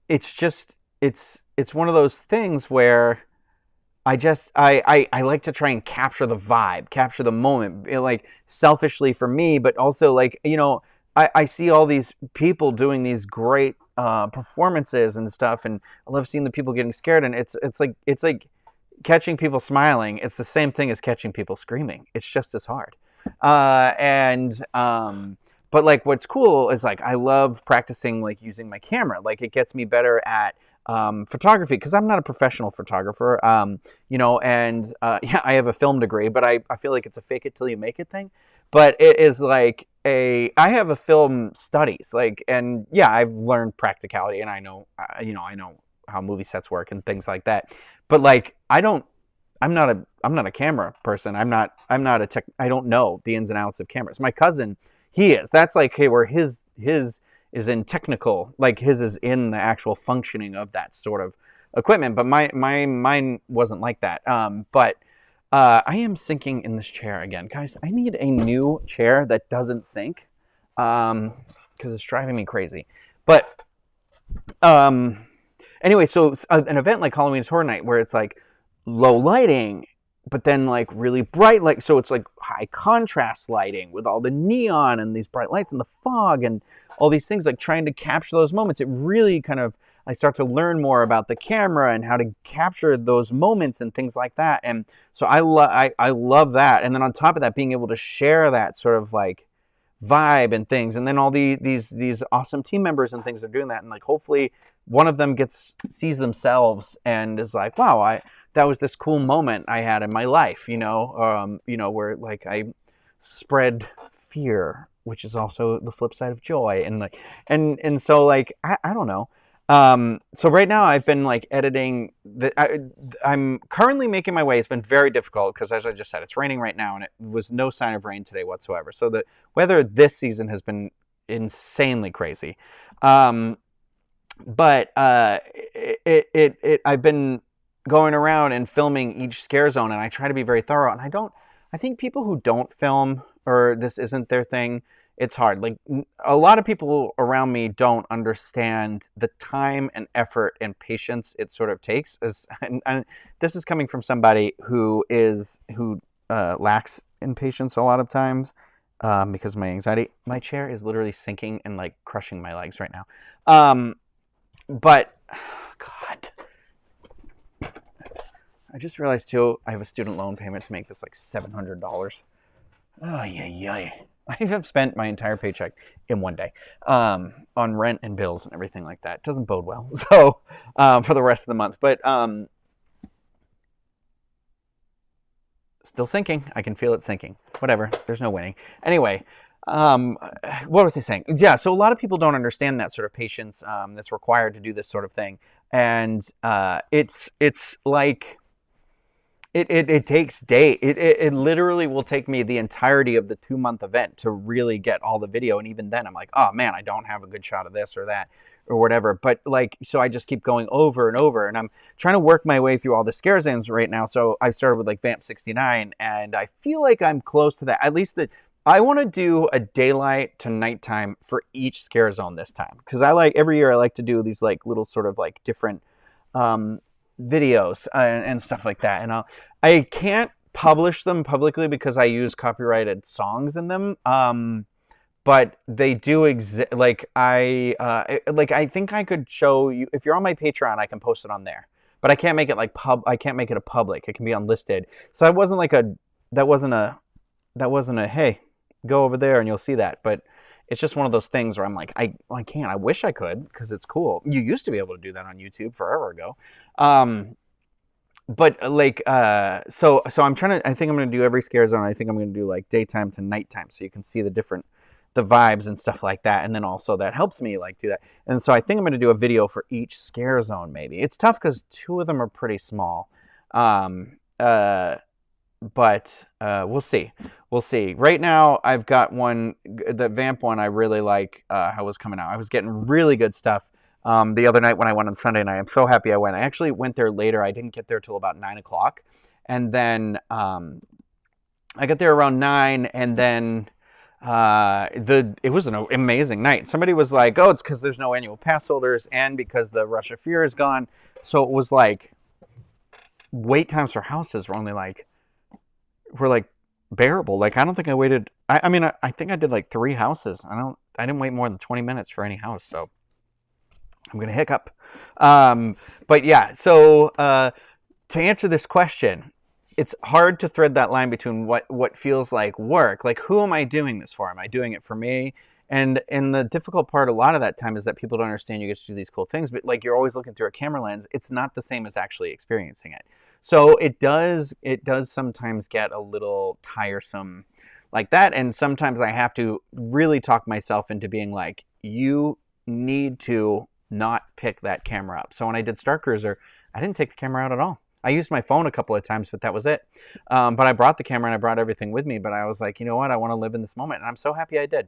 It's just it's one of those things where I like to try and capture the vibe, capture the moment, like selfishly for me, but also like, you know, I see all these people doing these great performances and stuff, and I love seeing the people getting scared, and it's like catching people smiling. It's the same thing as catching people screaming. It's just as hard. But like what's cool is like I love practicing like using my camera. Like it gets me better at photography because I'm not a professional photographer, you know, and yeah, I have a film degree, but I feel like it's a fake it till you make it thing. But it is like I have a film studies, like, and yeah, I've learned practicality, and I know, you know, I know how movie sets work and things like that. But like, I'm not a camera person. I don't know the ins and outs of cameras. My cousin, he is. That's like, hey, where his is in technical, like his is in the actual functioning of that sort of equipment. But mine wasn't like that. But I am sinking in this chair again, guys. I need a new chair that doesn't sink, because it's driving me crazy. But anyway, so an event like Halloween Horror Night where it's like low lighting, but then like really bright light, so it's like high contrast lighting with all the neon and these bright lights and the fog and all these things, like trying to capture those moments. It really kind of I start to learn more about the camera and how to capture those moments and things like that. And so I love that. And then on top of that, being able to share that sort of like vibe and things, and then all these awesome team members and things are doing that, and like hopefully one of them sees themselves and is like, wow, that was this cool moment I had in my life, where like I spread fear, which is also the flip side of joy, and like and so like I don't know. So right now I've been like editing. I'm currently making my way. It's been very difficult because, as I just said, it's raining right now, and it was no sign of rain today whatsoever. So the weather this season has been insanely crazy. But I've been going around and filming each scare zone, and I try to be very thorough. And I think people who don't film, or this isn't their thing, it's hard. Like, a lot of people around me don't understand the time and effort and patience it sort of takes. And this is coming from somebody who lacks in patience a lot of times because of my anxiety. My chair is literally sinking and like crushing my legs right now. But God, I just realized too, I have a student loan payment to make that's like $700. Oh yeah. I have spent my entire paycheck in one day on rent and bills and everything like that. It doesn't bode well. So for the rest of the month, but still sinking. I can feel it sinking. Whatever. There's no winning. Anyway, what was I saying? Yeah. So a lot of people don't understand that sort of patience that's required to do this sort of thing, and it's like. It takes days. It literally will take me the entirety of the 2-month event to really get all the video. And even then I'm like, oh man, I don't have a good shot of this or that or whatever. But like, so I just keep going over and over, and I'm trying to work my way through all the scare zones right now. So I started with like Vamp 69, and I feel like I'm close to that. At least I want to do a daylight to nighttime for each scare zone this time. Cause every year I like to do these like little sort of like different, videos and stuff like that, and I can't publish them publicly because I use copyrighted songs in them, but they do exist. Like I think I could show you, if you're on my Patreon, I can post it on there, but I can't make it like I can't make it a public. It can be unlisted. So that wasn't a hey, go over there and you'll see that. But it's just one of those things where I'm like, I can't. I wish I could, because it's cool. You used to be able to do that on YouTube forever ago. But like, so I'm trying to, I think I'm going to do every scare zone. I think I'm going to do like daytime to nighttime, so you can see the vibes and stuff like that. And then also that helps me like do that. And so I think I'm going to do a video for each scare zone. Maybe it's tough because 2 of them are pretty small. But we'll see. Right now, I've got one, the Vamp one I really like how it was coming out. I was getting really good stuff the other night when I went on Sunday night. I'm so happy I went. I actually went there later. I didn't get there till about 9 o'clock. And then I got there around 9, and then it was an amazing night. Somebody was like, oh, it's because there's no annual pass holders and because the Rush of Fear is gone. So it was like wait times for houses were like bearable. Like, I don't think I waited. I mean, I think I did like 3 houses. I didn't wait more than 20 minutes for any house. So I'm going to hiccup. But yeah, so to answer this question, it's hard to thread that line between what feels like work. Like, who am I doing this for? Am I doing it for me? And the difficult part a lot of that time is that people don't understand you get to do these cool things, but like, you're always looking through a camera lens. It's not the same as actually experiencing it. So it does sometimes get a little tiresome like that. And sometimes I have to really talk myself into being like, you need to not pick that camera up. So when I did Star Cruiser, I didn't take the camera out at all. I used my phone a couple of times, but that was it. But I brought the camera and I brought everything with me. But I was like, you know what? I want to live in this moment. And I'm so happy I did.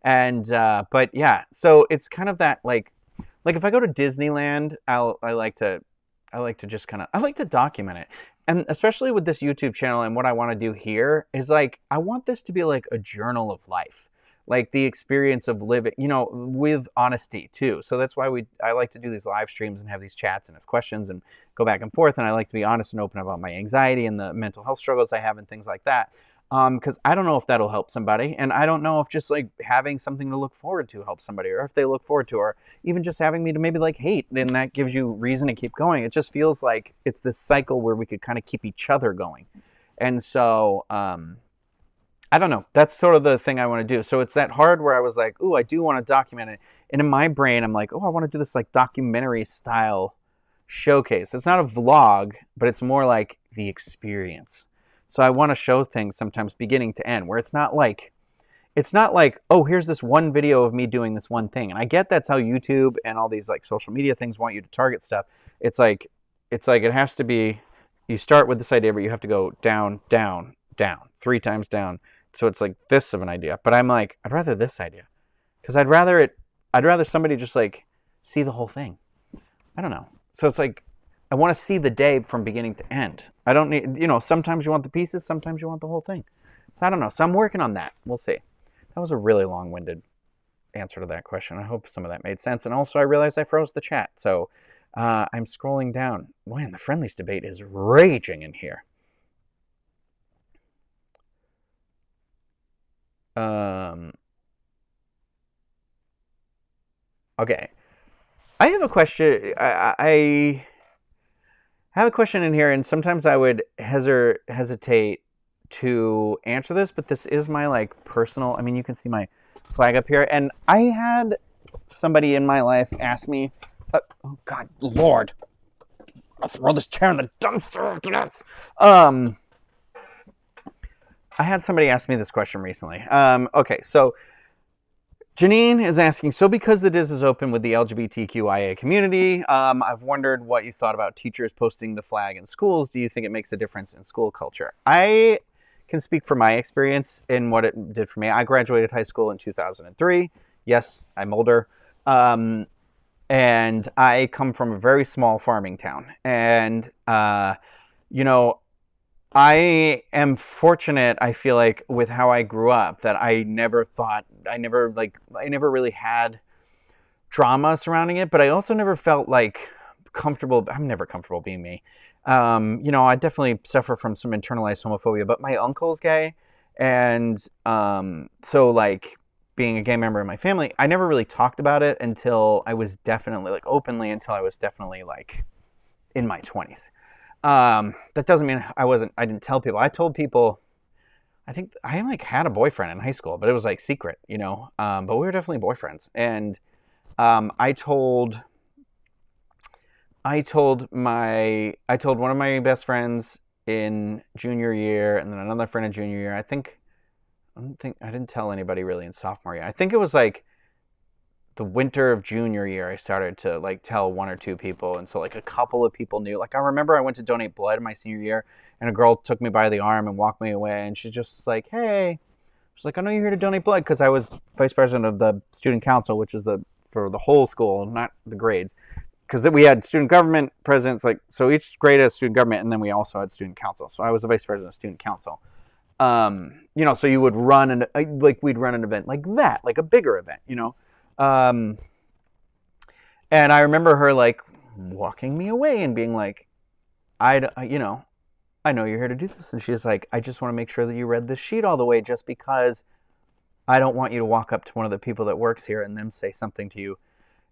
And but yeah, so it's kind of that like if I go to Disneyland, I like to just kind of, I like to document it. And especially with this YouTube channel and what I want to do here is like, I want this to be like a journal of life, like the experience of living, with honesty too. So that's why I like to do these live streams and have these chats and have questions and go back and forth. And I like to be honest and open about my anxiety and the mental health struggles I have and things like that. Because I don't know if that'll help somebody, and I don't know if just like having something to look forward to helps somebody, or if they look forward to, or even just having me to maybe like hate, then that gives you reason to keep going. It just feels like it's this cycle where we could kind of keep each other going. And so I don't know. That's sort of the thing I want to do. So it's that hard where I was like, ooh, I do want to document it. And in my brain, I'm like, oh, I want to do this like documentary style showcase. It's not a vlog, but it's more like the experience. So I want to show things sometimes beginning to end, where it's not like, oh, here's this one video of me doing this one thing. And I get that's how YouTube and all these like social media things want you to target stuff. It's like it has to be, you start with this idea, but you have to go down, down, down, 3 times down. So it's like this of an idea. But I'm like, I'd rather this idea. Because I'd rather somebody just like see the whole thing. I don't know. So it's like, I want to see the day from beginning to end. I don't need, sometimes you want the pieces, sometimes you want the whole thing. So I don't know. So I'm working on that. We'll see. That was a really long-winded answer to that question. I hope some of that made sense. And also I realized I froze the chat. So I'm scrolling down. Man, the friendlies debate is raging in here. Okay. I have a question. I have a question in here, and sometimes I would hesitate to answer this, but this is my like personal. I mean, you can see my flag up here, and I had somebody in my life ask me, "Oh God, Lord, I'll throw this chair in the dumpster." I had somebody ask me this question recently. Okay, so Janine is asking, so because the DIS is open with the LGBTQIA community, I've wondered what you thought about teachers posting the flag in schools. Do you think it makes a difference in school culture? I can speak from my experience in what it did for me. I graduated high school in 2003. Yes, I'm older. And I come from a very small farming town. And, I am fortunate, I feel like, with how I grew up, that I never really had drama surrounding it, but I also never felt like comfortable. I'm never comfortable being me. I definitely suffer from some internalized homophobia, but my uncle's gay. And so like being a gay member of my family, I never really talked about it until I was definitely like openly until I was definitely like in my 20s. That doesn't mean I didn't tell people. I told people, I think I like had a boyfriend in high school, but it was like secret, but we were definitely boyfriends. And, I told one of my best friends in junior year and then another friend in junior year. I didn't tell anybody really in sophomore year. I think it was like the winter of junior year, I started to like tell 1 or 2 people. And so like a couple of people knew. Like I remember I went to donate blood my senior year and a girl took me by the arm and walked me away. And she's just like, hey, she's like, I know you're here to donate blood, because I was vice president of the student council, which is for the whole school, not the grades. Because we had student government presidents, like, so each grade has student government, and then we also had student council. So I was the vice president of student council. So you would we'd run an event like that, like a bigger event, and I remember her like walking me away and being like, I know you're here to do this. And she's like, I just want to make sure that you read this sheet all the way, just because I don't want you to walk up to one of the people that works here and them say something to you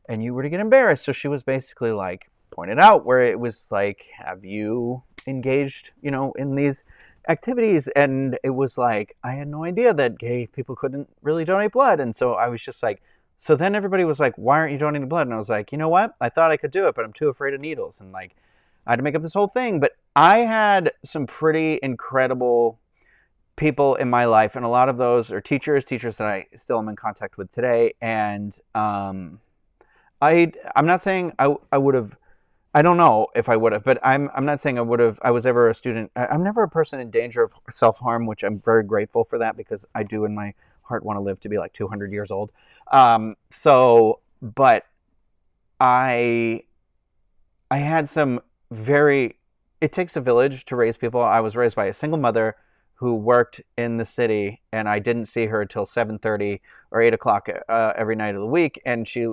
and you were to get embarrassed. So she was basically like pointed out where it was like, have you engaged, in these activities? And it was like, I had no idea that gay people couldn't really donate blood. And so I was just like, so then everybody was like, why aren't you donating blood? And I was like, you know what? I thought I could do it, but I'm too afraid of needles. And like, I had to make up this whole thing. But I had some pretty incredible people in my life, and a lot of those are teachers that I still am in contact with today. And I'm not saying I would have, I don't know if I would have, but I'm not saying I was ever a student. I'm never a person in danger of self-harm, which I'm very grateful for that, because I do in my heart want to live to be like 200 years old. But I had some it takes a village to raise people. I was raised by a single mother who worked in the city, and I didn't see her till 7:30 or 8 o'clock every night of the week. And she,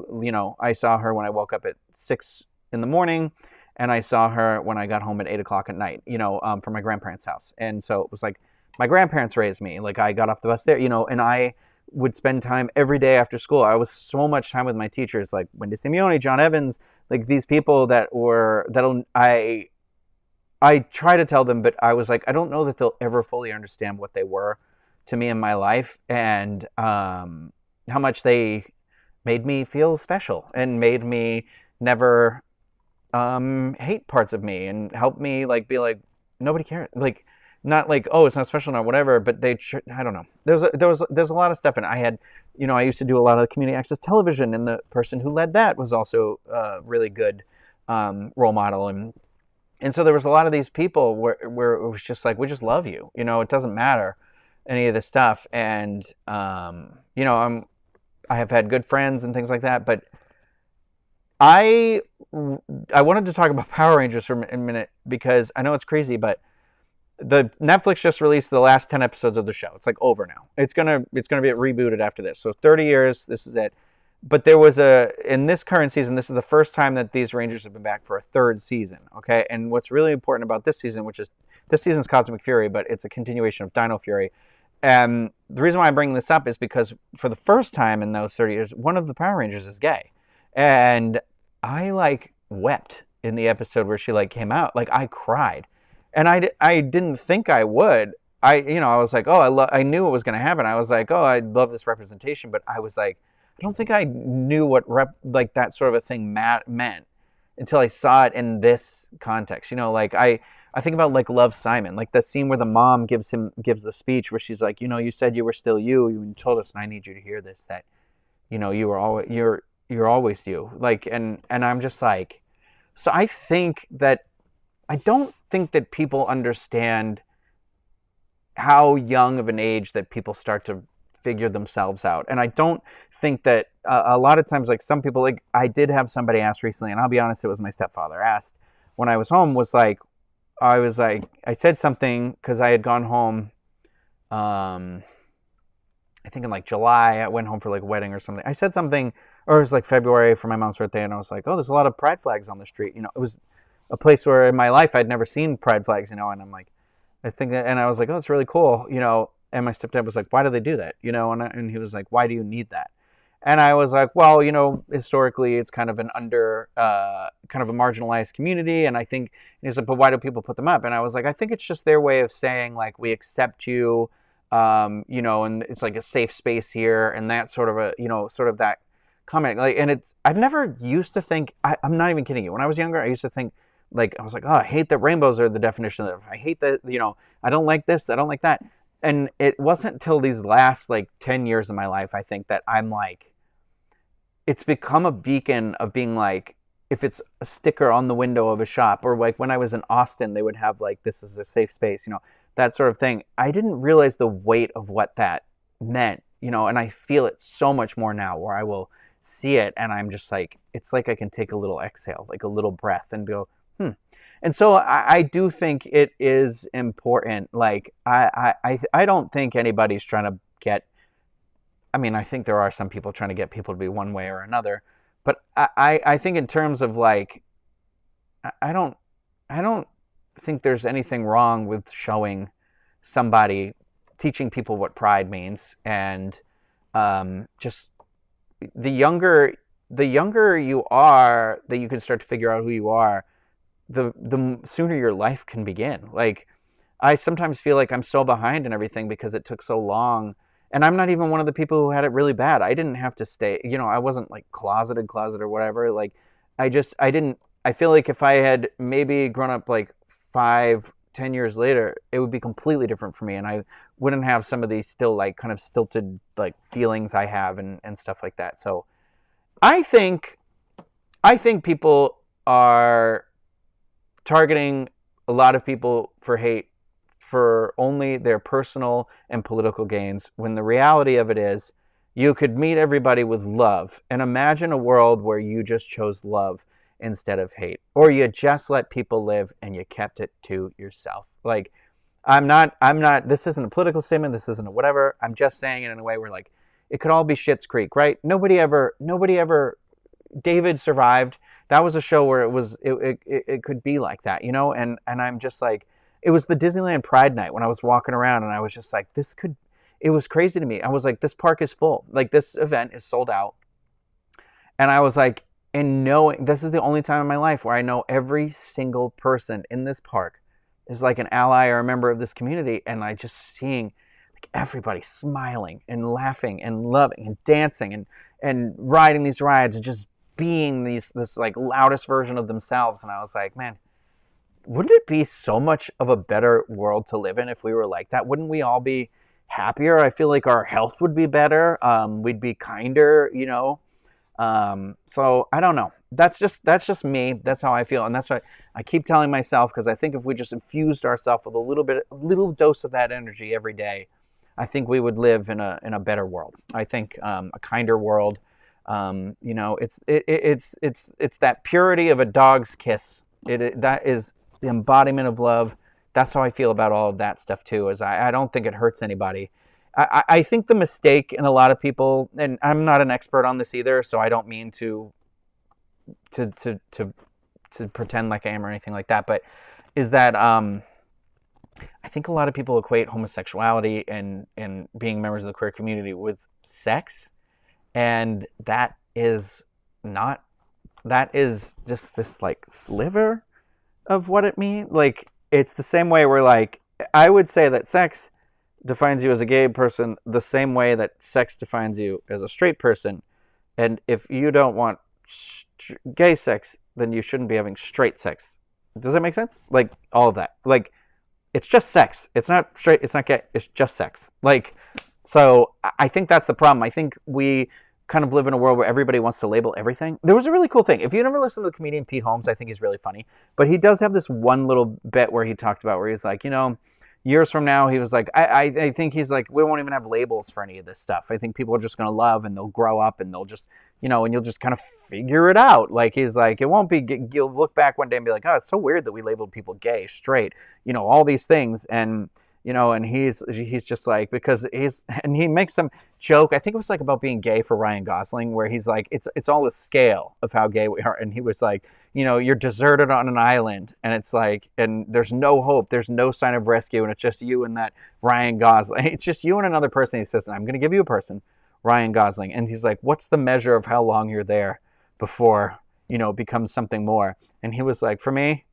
I saw her when I woke up at 6 in the morning, and I saw her when I got home at 8 o'clock at night, from my grandparents' house. And so it was like my grandparents raised me. Like, I got off the bus there, and I would spend time every day after school. I was so much time with my teachers, like Wendy Simeone, John Evans, like these people I try to tell them, but I was like, I don't know that they'll ever fully understand what they were to me in my life, and how much they made me feel special and made me never hate parts of me, and helped me like be like, nobody cares, like, not like, oh, it's not special, not whatever, but I don't know. There's a lot of stuff, and I had, I used to do a lot of community access television, and the person who led that was also a really good role model, and so there was a lot of these people where it was just like, we just love you, it doesn't matter any of this stuff, and I have had good friends and things like that, but I wanted to talk about Power Rangers for a minute, because I know it's crazy, but the Netflix just released the last 10 episodes of the show. It's like over now. It's gonna be rebooted after this. So 30 years, this is it. But there was in this current season, this is the first time that these Rangers have been back for a third season. Okay, and what's really important about this season, this season's Cosmic Fury, but it's a continuation of Dino Fury. And the reason why I'm bringing this up is because for the first time in those 30 years, one of the Power Rangers is gay, and I like wept in the episode where she like came out. Like, I cried. And I didn't think I would. I was like, oh, I knew it was going to happen. I was like, oh, I love this representation. But I was like, I don't think I knew what like that sort of a thing meant until I saw it in this context. Like I think about like Love, Simon, like the scene where the mom gives the speech where she's like, you said you were still you. You told us, and I need you to hear this, that, you were always, you're always you. Like, and I'm just like, so I don't think that people understand how young of an age that people start to figure themselves out. And I don't think that a lot of times, like some people, like I did have somebody ask recently, and I'll be honest, it was my stepfather, asked when I was home, I said something because I had gone home, I think in like July, I went home for like a wedding or something. I said something, or it was like February for my mom's birthday, and I was like, oh, there's a lot of pride flags on the street. It was a place where in my life I'd never seen pride flags, and I'm like, and I was like, oh, it's really cool, and my stepdad was like, why do they do that? And he was like, why do you need that? And I was like, well, historically it's kind of an kind of a marginalized community, and I think, and he's like, but why do people put them up? And I was like, I think it's just their way of saying like, we accept you, and it's like a safe space here, and that sort of sort of that comment, like, and I've never used to think, I'm not even kidding you, when I was younger, I used to think, like, I was like, oh, I hate that rainbows are the definition of it. I hate that, I don't like this, I don't like that. And it wasn't until these last, like, 10 years of my life, I think, that I'm like, it's become a beacon of being like, if it's a sticker on the window of a shop, or like when I was in Austin, they would have like, this is a safe space, that sort of thing. I didn't realize the weight of what that meant, and I feel it so much more now, where I will see it and I'm just like, it's like I can take a little exhale, like a little breath, and go, And so I do think it is important. Like, I don't think anybody's trying to get, I think there are some people trying to get people to be one way or another, but I think in terms of like, I don't think there's anything wrong with showing somebody, teaching people what pride means, and just the younger you are, that you can start to figure out who you are, the sooner your life can begin. Like, I sometimes feel like I'm so behind in everything because it took so long, and I'm not even one of the people who had it really bad. I didn't have to stay, I wasn't like closeted or whatever. Like, I feel like if I had maybe grown up like 5-10 years later, it would be completely different for me, and I wouldn't have some of these still like kind of stilted like feelings I have and stuff like that. So I think people are targeting a lot of people for hate for only their personal and political gains, when the reality of it is, you could meet everybody with love, and imagine a world where you just chose love instead of hate, or you just let people live and you kept it to yourself. Like, I'm not, this isn't a political statement, this isn't a whatever, I'm just saying it in a way where like, it could all be Schitt's Creek, right? Nobody ever, David survived. That was a show where it could be like that, and I'm just like, it was the Disneyland Pride night when I was walking around and I was just like, it was crazy to me. I was like, this park is full. Like, this event is sold out. And I was like, and knowing this is the only time in my life where I know every single person in this park is like an ally or a member of this community. And I just seeing like everybody smiling and laughing and loving and dancing and riding these rides and just being this like loudest version of themselves. And I was like, man, wouldn't it be so much of a better world to live in if we were like that? Wouldn't we all be happier? I feel like our health would be better. We'd be kinder, you know. So I don't know. That's just me. That's how I feel, and that's what I keep telling myself, because I think if we just infused ourselves with a little dose of that energy every day, I think we would live in a better world. I think a kinder world. You know, it's that purity of a dog's kiss. That is the embodiment of love. That's how I feel about all of that stuff too. Is I don't think it hurts anybody. I think the mistake in a lot of people, and I'm not an expert on this either, so I don't mean to pretend like I am or anything like that, but is that I think a lot of people equate homosexuality and being members of the queer community with sex, and that is just this like sliver of what it means. Like, it's the same way where, like, I would say that sex defines you as a gay person the same way that sex defines you as a straight person. And if you don't want gay sex, then you shouldn't be having straight sex. Does that make sense? Like, all of that. Like, it's just sex. It's not straight. It's not gay. It's just sex. Like, so I think that's the problem. I think we kind of live in a world where everybody wants to label everything. There was a really cool thing. If you never listened to the comedian Pete Holmes, I think he's really funny. But he does have this one little bit where he talked about where he's like, you know, years from now, he was like, I think he's like, we won't even have labels for any of this stuff. I think people are just going to love, and they'll grow up, and they'll just, you know, and you'll just kind of figure it out. Like, he's like, it won't be, you'll look back one day and be like, oh, it's so weird that we labeled people gay, straight, you know, all these things. And, you know, and he's just like, because and he makes some joke, I think it was like about being gay for Ryan Gosling, where he's like, it's all a scale of how gay we are. And he was like, you know, you're deserted on an island, and it's like, and there's no hope, there's no sign of rescue, and it's just you and that Ryan Gosling. It's just you and another person. He says, I'm going to give you a person, Ryan Gosling. And he's like, what's the measure of how long you're there before, you know, it becomes something more? And he was like, for me,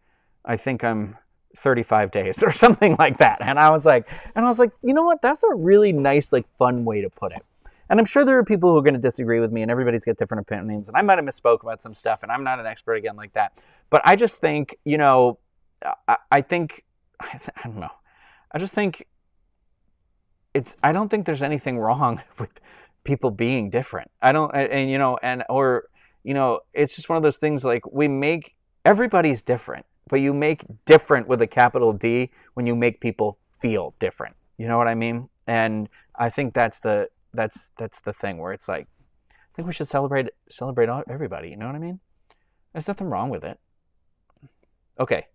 I think I'm 35 days or something like that. And I was like, you know what? That's a really nice, like, fun way to put it. And I'm sure there are people who are going to disagree with me, and everybody's got different opinions. And I might have misspoke about some stuff, and I'm not an expert again like that. But I just think, you know, I don't know. I just think I don't think there's anything wrong with people being different. And you know, or, you know, it's just one of those things, like, everybody's different, but you make different with a capital D when you make people feel different. You know what I mean? And I think that's the thing where it's like, I think we should celebrate everybody. You know what I mean? There's nothing wrong with it. Okay.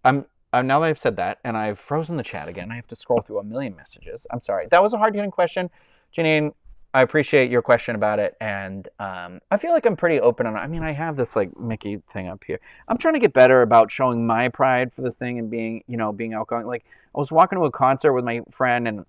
I'm now that I've said that, and I've frozen the chat again, I have to scroll through a million messages. I'm sorry. That was a hard-hitting question. Janine, I appreciate your question about it, and I feel like I'm pretty open on it. I mean, I have this, like, Mickey thing up here. I'm trying to get better about showing my pride for this thing and being outgoing. Like, I was walking to a concert with my friend, and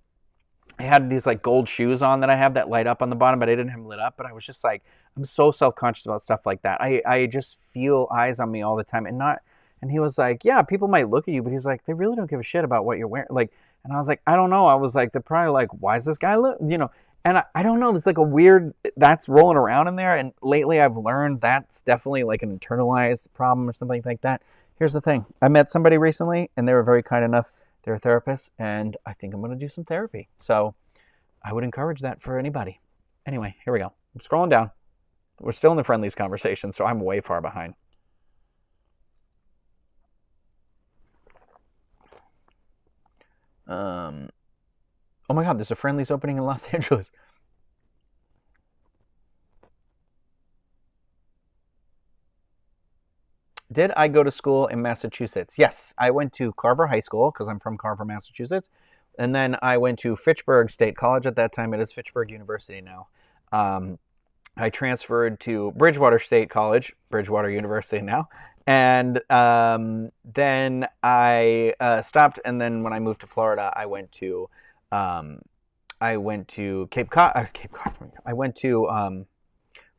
I had these, like, gold shoes on that I have that light up on the bottom, but I didn't have them lit up. But I was just like, I'm so self-conscious about stuff like that. I just feel eyes on me all the time, and he was like, yeah, people might look at you, but he's like, they really don't give a shit about what you're wearing. Like, and I was like, I don't know. I was like, they're probably like, why is this guy you know? And I don't know, there's like a weird, that's rolling around in there. And lately I've learned that's definitely like an internalized problem or something like that. Here's the thing. I met somebody recently, and they were very kind enough. They're a therapist, and I think I'm going to do some therapy. So I would encourage that for anybody. Anyway, here we go. I'm scrolling down. We're still in the friendlies conversation, so I'm way far behind. Oh my God, there's a friendlies opening in Los Angeles. Did I go to school in Massachusetts? Yes, I went to Carver High School because I'm from Carver, Massachusetts. And then I went to Fitchburg State College at that time. It is Fitchburg University now. I transferred to Bridgewater State College, Bridgewater University now. And then I stopped, and then when I moved to Florida, I went to Cape Cod. I went to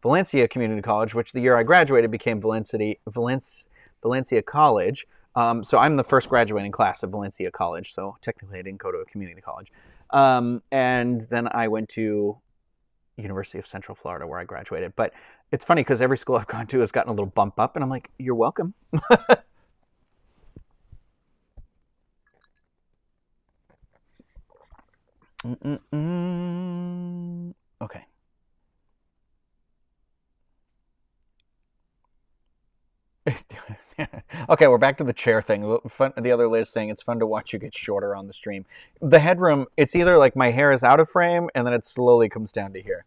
Valencia Community College, which the year I graduated became Valencia College. So I'm the first graduating class of Valencia College. So technically, I didn't go to a community college. And then I went to University of Central Florida, where I graduated. But it's funny because every school I've gone to has gotten a little bump up, and I'm like, "You're welcome." Okay. Okay, we're back to the chair thing. The other Liz thing, it's fun to watch you get shorter on the stream. The headroom, it's either like my hair is out of frame and then it slowly comes down to here.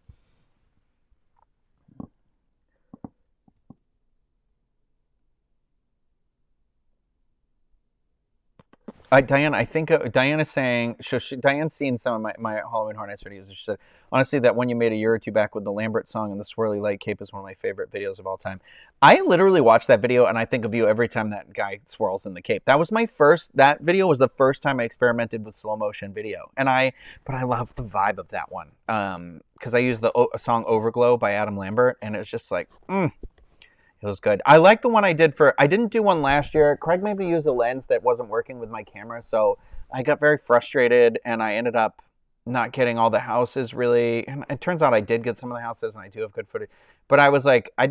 Diane, I think Diane is saying, Diane's seen some of my Halloween Horror Nights videos. She said, honestly, that one you made a year or two back with the Lambert song and the swirly light cape is one of my favorite videos of all time. I literally watch that video and I think of you every time that guy swirls in the cape. That video was the first time I experimented with slow motion video. But I love the vibe of that one. Because I used the song Overglow by Adam Lambert and it was just like, it was good. I like the one I didn't do one last year. Craig made me use a lens that wasn't working with my camera, so I got very frustrated and I ended up not getting all the houses really. And it turns out I did get some of the houses and I do have good footage. But I was like, I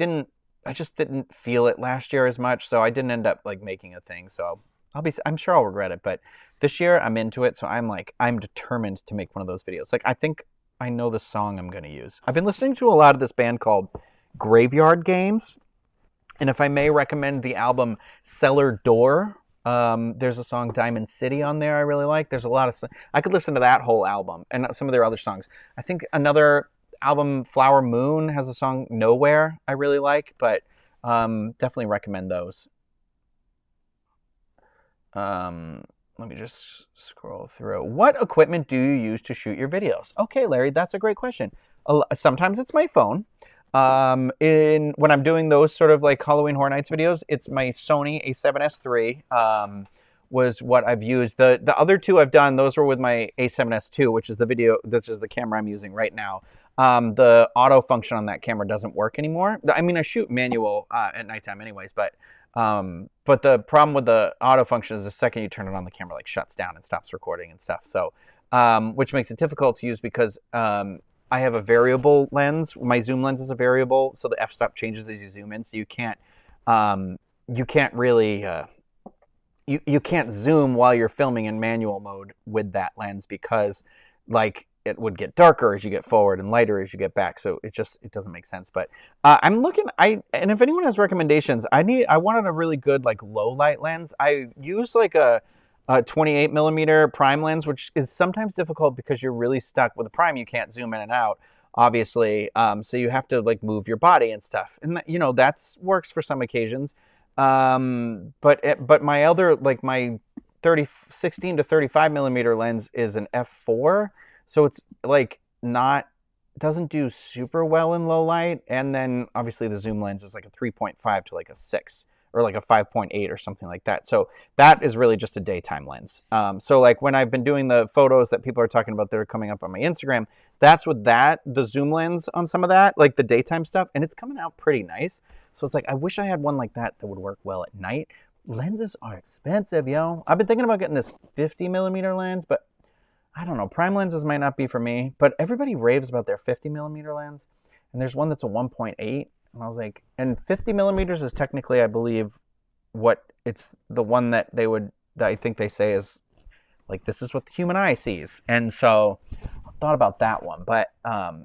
just didn't feel it last year as much, so I didn't end up like making a thing. So I'm sure I'll regret it, but this year I'm into it, so I'm determined to make one of those videos. Like I think I know the song I'm gonna use. I've been listening to a lot of this band called Graveyard Games. And if I may recommend the album Cellar Door, there's a song Diamond City on there I really like. There's a lot of I could listen to that whole album and some of their other songs. I think another album, Flower Moon, has a song Nowhere I really like, but definitely recommend those. Let me just scroll through. What equipment do you use to shoot your videos? Okay, Larry, that's a great question. Sometimes it's my phone. When I'm doing those sort of like Halloween Horror Nights videos, it's my Sony A7S III was what I've used. The other two I've done, those were with my A7S II, which is the camera I'm using right now. The auto function on that camera doesn't work anymore. I mean, I shoot manual at nighttime anyways, but the problem with the auto function is the second you turn it on, the camera like shuts down and stops recording and stuff. So, which makes it difficult to use because I have a variable lens. My zoom lens is a variable, so the f-stop changes as you zoom in. So you can't really you can't zoom while you're filming in manual mode with that lens because like it would get darker as you get forward and lighter as you get back. So it doesn't make sense. But I'm looking. And if anyone has recommendations, I wanted a really good like low light lens. I use like a 28 millimeter prime lens, which is sometimes difficult because you're really stuck with a prime. You can't zoom in and out, obviously. So you have to like move your body and stuff. And that works for some occasions. But my other, like my 16 to 35 millimeter lens is an f4. So it's like doesn't do super well in low light. And then obviously the zoom lens is like a 3.5 to like a 6. Or like a 5.8 or something like that. So that is really just a daytime lens. So like when I've been doing the photos that people are talking about that are coming up on my Instagram, that's with the zoom lens on some of that, like the daytime stuff, and it's coming out pretty nice. So it's like, I wish I had one like that would work well at night. Lenses are expensive, yo. I've been thinking about getting this 50 millimeter lens, but I don't know. Prime lenses might not be for me, but everybody raves about their 50 millimeter lens. And there's one that's a 1.8. And I was like, and 50 millimeters is technically, I believe, it's the one that I think they say is like, this is what the human eye sees. And so I thought about that one, but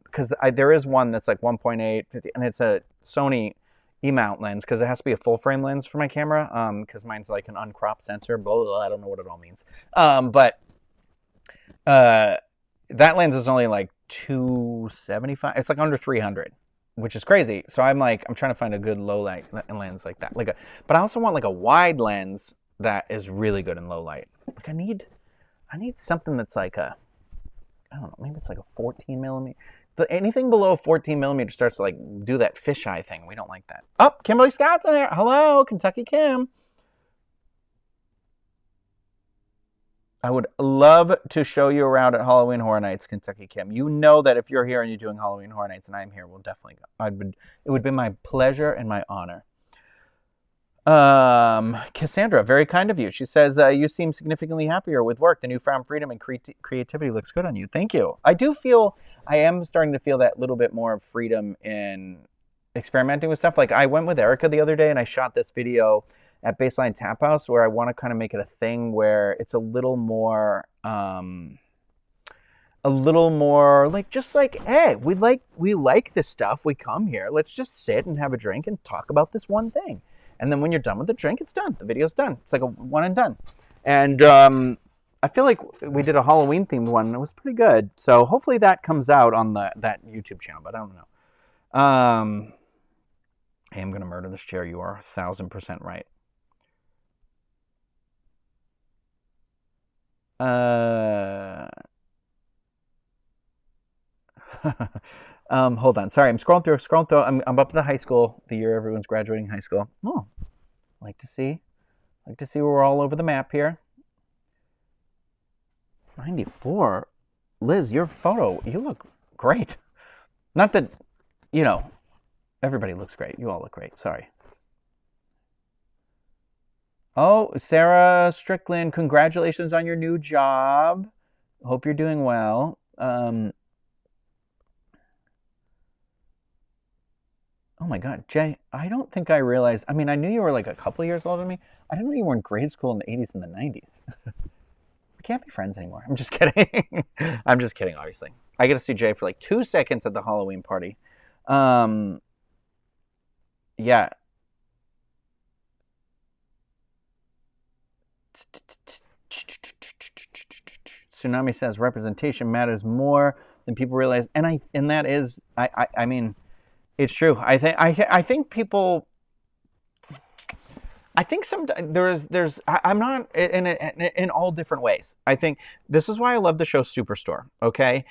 because there is one that's like 1.8, 50, and it's a Sony E-mount lens because it has to be a full frame lens for my camera because mine's like an uncropped sensor, blah, blah, blah, I don't know what it all means. But that lens is only like 275. It's like under 300. Which is crazy. So I'm trying to find a good low light lens like that. But I also want like a wide lens that is really good in low light. Like I need something that's like I don't know, maybe it's like a 14 millimeter. Anything below 14 millimeters starts to like do that fisheye thing. We don't like that. Oh, Kimberly Scott's in there. Hello, Kentucky Kim. I would love to show you around at Halloween Horror Nights, Kentucky Kim. You know that if you're here and you're doing Halloween Horror Nights and I'm here, we'll definitely go. It would be my pleasure and my honor. Cassandra, very kind of you. She says, you seem significantly happier with work. The newfound freedom and creativity looks good on you. Thank you. I am starting to feel that little bit more of freedom in experimenting with stuff. Like I went with Erica the other day and I shot this video at Baseline Tap House where I want to kind of make it a thing where it's a little more like, just like, hey, we like this stuff. We come here. Let's just sit and have a drink and talk about this one thing. And then when you're done with the drink, it's done. The video's done. It's like a one and done. And I feel like we did a Halloween themed one and it was pretty good. So hopefully that comes out on that YouTube channel, but I don't know. Hey, I'm going to murder this chair. You are 1,000% right. Hold on. Sorry, I'm scrolling through. I'm up to the high school, the year everyone's graduating high school. Oh, like to see we're all over the map here. 94. Liz, your photo, you look great. Not that, everybody looks great. You all look great. Sorry. Oh, Sarah Strickland, congratulations on your new job. Hope you're doing well. Oh my God, Jay, I don't think I realized, I knew you were like a couple years older than me. I didn't know you were in grade school in the 80s and the 90s. We can't be friends anymore. I'm just kidding. I'm just kidding, obviously. I get to see Jay for like 2 seconds at the Halloween party. Yeah. Tsunami says representation matters more than people realize, and that is, I mean, it's true. I think people. I think sometimes I'm not in all different ways. I think this is why I love the show Superstore. Okay,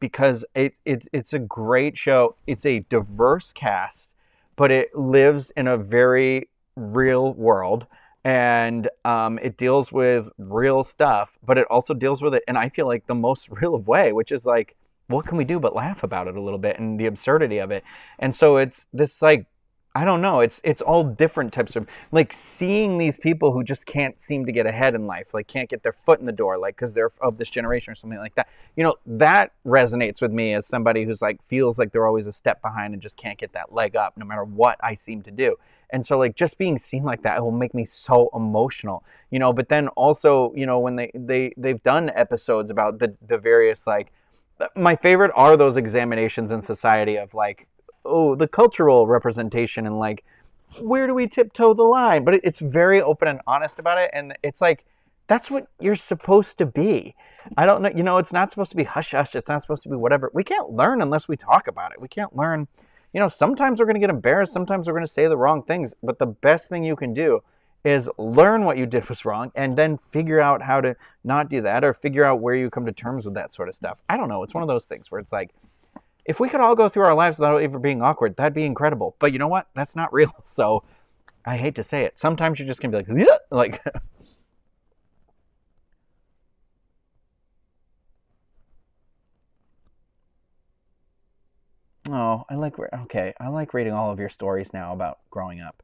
because it's a great show. It's a diverse cast, but it lives in a very real world. And it deals with real stuff, but it also deals with it, and I feel like the most real of way, which is like, what can we do but laugh about it a little bit and the absurdity of it? And so it's this like, I don't know, it's all different types of, like, seeing these people who just can't seem to get ahead in life, like can't get their foot in the door, like because they're of this generation or something like that. That resonates with me as somebody who's like feels like they're always a step behind and just can't get that leg up no matter what I seem to do. And so like just being seen like that, it will make me so emotional, but then also, when they've done episodes about the various, like, my favorite are those examinations in society of like, oh, the cultural representation and like, where do we tiptoe the line? But it's very open and honest about it. And it's like, that's what you're supposed to be. I don't know, it's not supposed to be hush hush. It's not supposed to be whatever. We can't learn unless we talk about it. We can't learn. Sometimes we're going to get embarrassed. Sometimes we're going to say the wrong things. But the best thing you can do is learn what you did was wrong and then figure out how to not do that, or figure out where you come to terms with that sort of stuff. I don't know. It's one of those things where it's like, if we could all go through our lives without ever being awkward, that'd be incredible. But you know what? That's not real. So I hate to say it. Sometimes you're just going to be like, like. Oh, I like reading all of your stories now about growing up.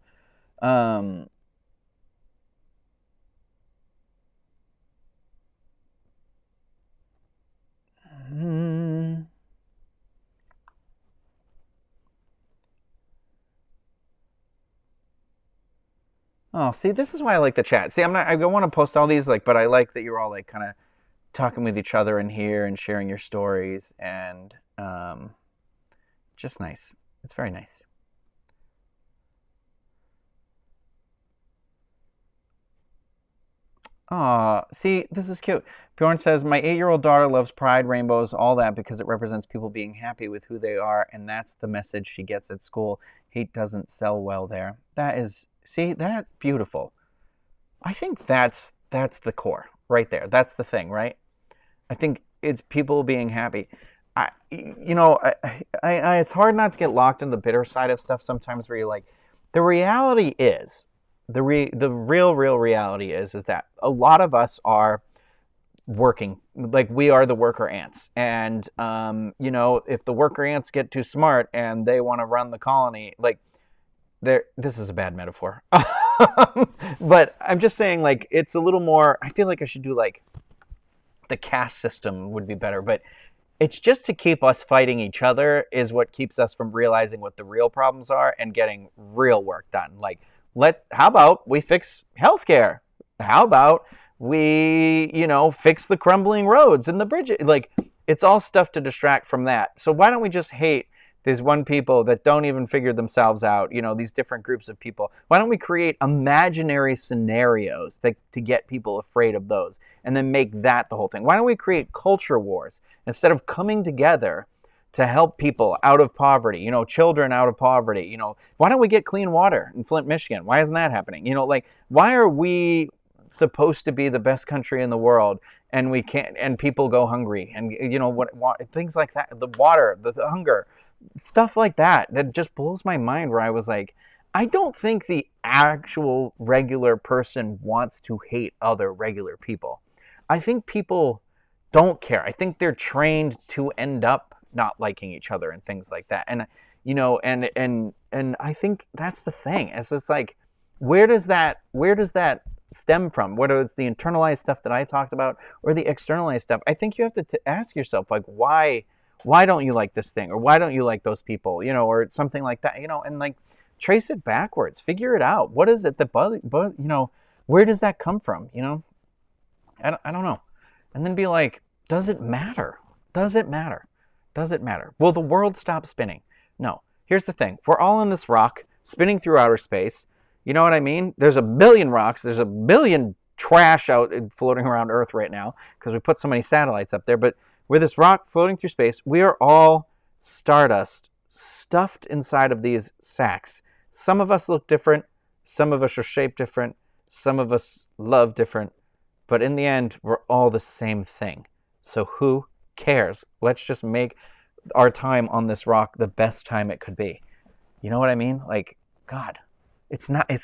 Oh, see, this is why I like the chat. See, I don't want to post all these, like, but I like that you're all like kind of talking with each other in here and sharing your stories, and just nice. It's very nice. Aw, see, this is cute. Bjorn says, my 8-year-old daughter loves pride, rainbows, all that because it represents people being happy with who they are, and that's the message she gets at school. Hate doesn't sell well there. See, that's beautiful. I think that's the core right there. That's the thing, right? I think it's people being happy. It's hard not to get locked in the bitter side of stuff sometimes. Where you're like, the reality is, the real reality is that a lot of us are working, like we are the worker ants, and if the worker ants get too smart and they want to run the colony, like this is a bad metaphor, but I'm just saying, like, it's a little more. I feel like I should do like the caste system would be better, but it's just to keep us fighting each other is what keeps us from realizing what the real problems are and getting real work done. Like, how about we fix healthcare? How about we, fix the crumbling roads and the bridges? Like, it's all stuff to distract from that. So why don't we just hate these one people that don't even figure themselves out, these different groups of people? Why don't we create imaginary scenarios to get people afraid of those and then make that the whole thing? Why don't we create culture wars instead of coming together to help people out of poverty, children out of poverty? Why don't we get clean water in Flint, Michigan? Why isn't that happening? Why are we supposed to be the best country in the world and we can't, and people go hungry, and things like that, the water, the hunger, stuff like that just blows my mind, where I was like, I don't think the actual regular person wants to hate other regular people. I think people don't care. I think they're trained to end up not liking each other and things like that. And and I think that's the thing. It's like, where does that stem from? Whether it's the internalized stuff that I talked about or the externalized stuff, I think you have to ask yourself, like, why don't you like this thing, or why don't you like those people, or something like that, and like trace it backwards, figure it out. What is it that where does that come from? I don't know. And then be like, does it matter? Does it matter? Does it matter? Will the world stop spinning? No. Here's the thing. We're all in this rock spinning through outer space. You know what I mean? There's a billion rocks. There's a billion trash out floating around Earth right now because we put so many satellites up there. But with this rock floating through space, we are all stardust stuffed inside of these sacks. Some of us look different. Some of us are shaped different. Some of us love different. But in the end, we're all the same thing. So who cares? Let's just make our time on this rock the best time it could be. You know what I mean? Like, God, it's not a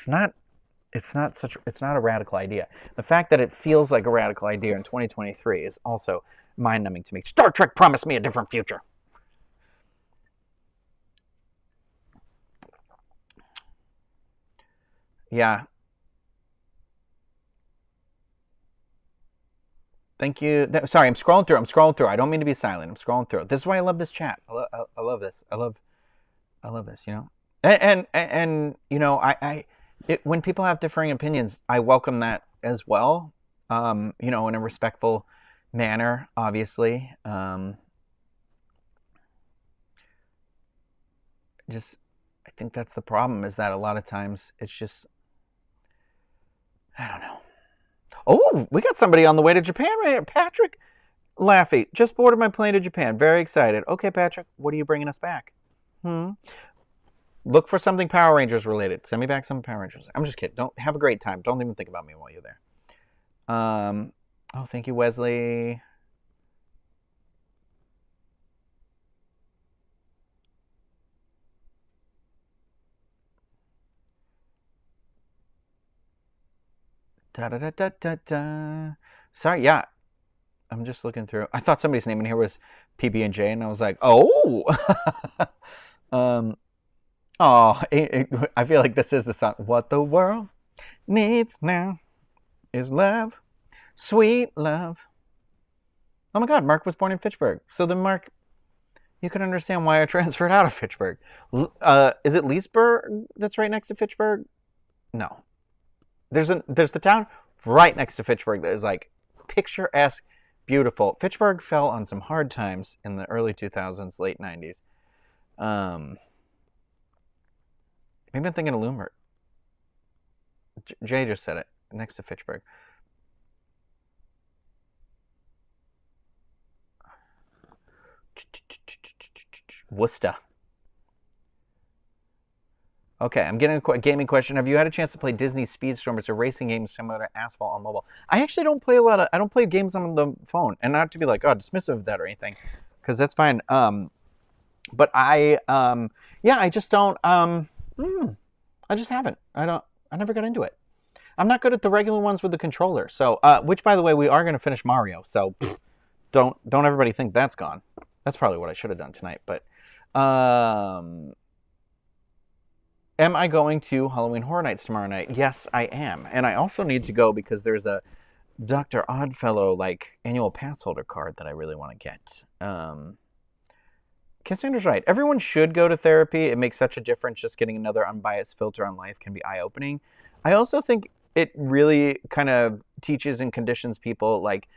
radical idea. The fact that it feels like a radical idea in 2023 is also mind-numbing to me. Star Trek promised me a different future. Yeah. Thank you. Sorry, I'm scrolling through. I don't mean to be silent. I'm scrolling through. This is why I love this chat. I love this. I love this. And when people have differing opinions, I welcome that as well. In a respectful manner, obviously. I think that's the problem, is that a lot of times it's just, I don't know. Oh, we got somebody on the way to Japan right here. Patrick Laffey just boarded my plane to Japan. Very excited. Okay, Patrick, what are you bringing us back? Look for something Power Rangers related. Send me back some Power Rangers. I'm just kidding. Don't have a great time. Don't even think about me while you're there. Oh, thank you, Wesley. Da-da-da-da-da-da. Sorry, yeah. I'm just looking through. I thought somebody's name in here was PB&J, and I was like, oh. I feel like this is the song. What the world needs now is love, sweet love. Oh my God, Mark was born in Fitchburg. So then, Mark, you can understand why I transferred out of Fitchburg. Is it Leesburg that's right next to Fitchburg? No. There's the town right next to Fitchburg that is like picturesque, beautiful. Fitchburg fell on some hard times in the early 2000s, late 90s. Maybe I'm thinking of Loomer. Jay just said it, next to Fitchburg. Worcester. Okay, I'm getting a gaming question. Have you had a chance to play Disney Speedstorm? It's a racing game similar to Asphalt on mobile. I actually don't play games on the phone, and not to be like, dismissive of that or anything. because that's fine. But yeah, I just don't. I just haven't. I don't. I never got into it. I'm not good at the regular ones with the controller. So, which by the way, we are going to finish Mario. So, don't everybody think that's gone. That's probably what I should have done tonight. But, am I going to Halloween Horror Nights tomorrow night? Yes, I am, and I also need to go because there's a Dr. Oddfellow like annual pass holder card that I really want to get. Cassandra's right. Everyone should go to therapy. It makes such a difference. Just getting another unbiased filter on life can be eye-opening. I also think it really kind of teaches and conditions people, like,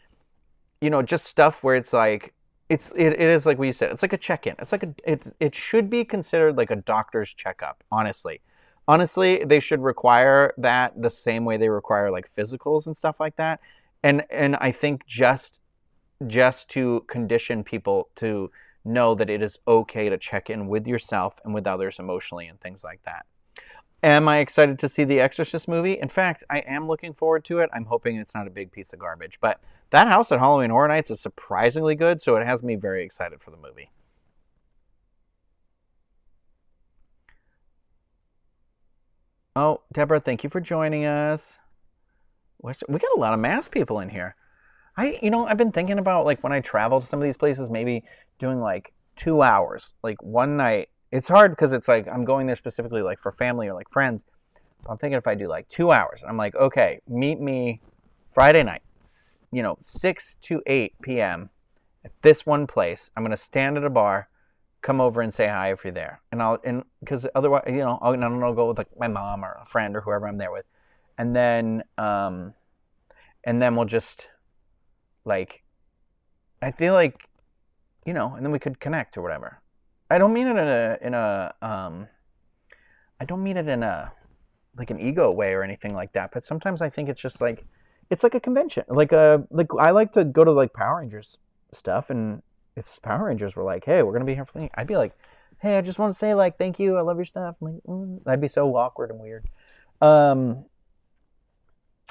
just stuff where it's like, it is like what you said. It's like a check-in. It's like it should be considered like a doctor's checkup. Honestly, they should require that the same way they require like physicals and stuff like that. And I think just to condition people to know that it is okay to check in with yourself and with others emotionally and things like that. Am I excited to see the Exorcist movie? In fact, I am looking forward to it. I'm hoping it's not a big piece of garbage. But that house at Halloween Horror Nights is surprisingly good, so it has me very excited for the movie. Oh, Deborah, thank you for joining us. We got a lot of mass people in here. I've been thinking about, like, when I travel to some of these places, maybe doing like 2 hours, like one night. It's hard because it's like I'm going there specifically like for family or like friends. But I'm thinking if I do like 2 hours, I'm like, okay, meet me Friday night, 6 to 8 p.m. at this one place. I'm gonna stand at a bar, come over and say hi if you're there, and because otherwise, I'll go with like my mom or a friend or whoever I'm there with, and then we'll just like, I feel like, and then we could connect or whatever. I don't mean it I don't mean it in a like an ego way or anything like that. But sometimes I think it's just like, it's like a convention. Like I like to go to like Power Rangers stuff, and if Power Rangers were like, hey, we're gonna be here for the, I'd be like, hey, I just want to say like thank you, I love your stuff. I'm like, that'd be so awkward and weird.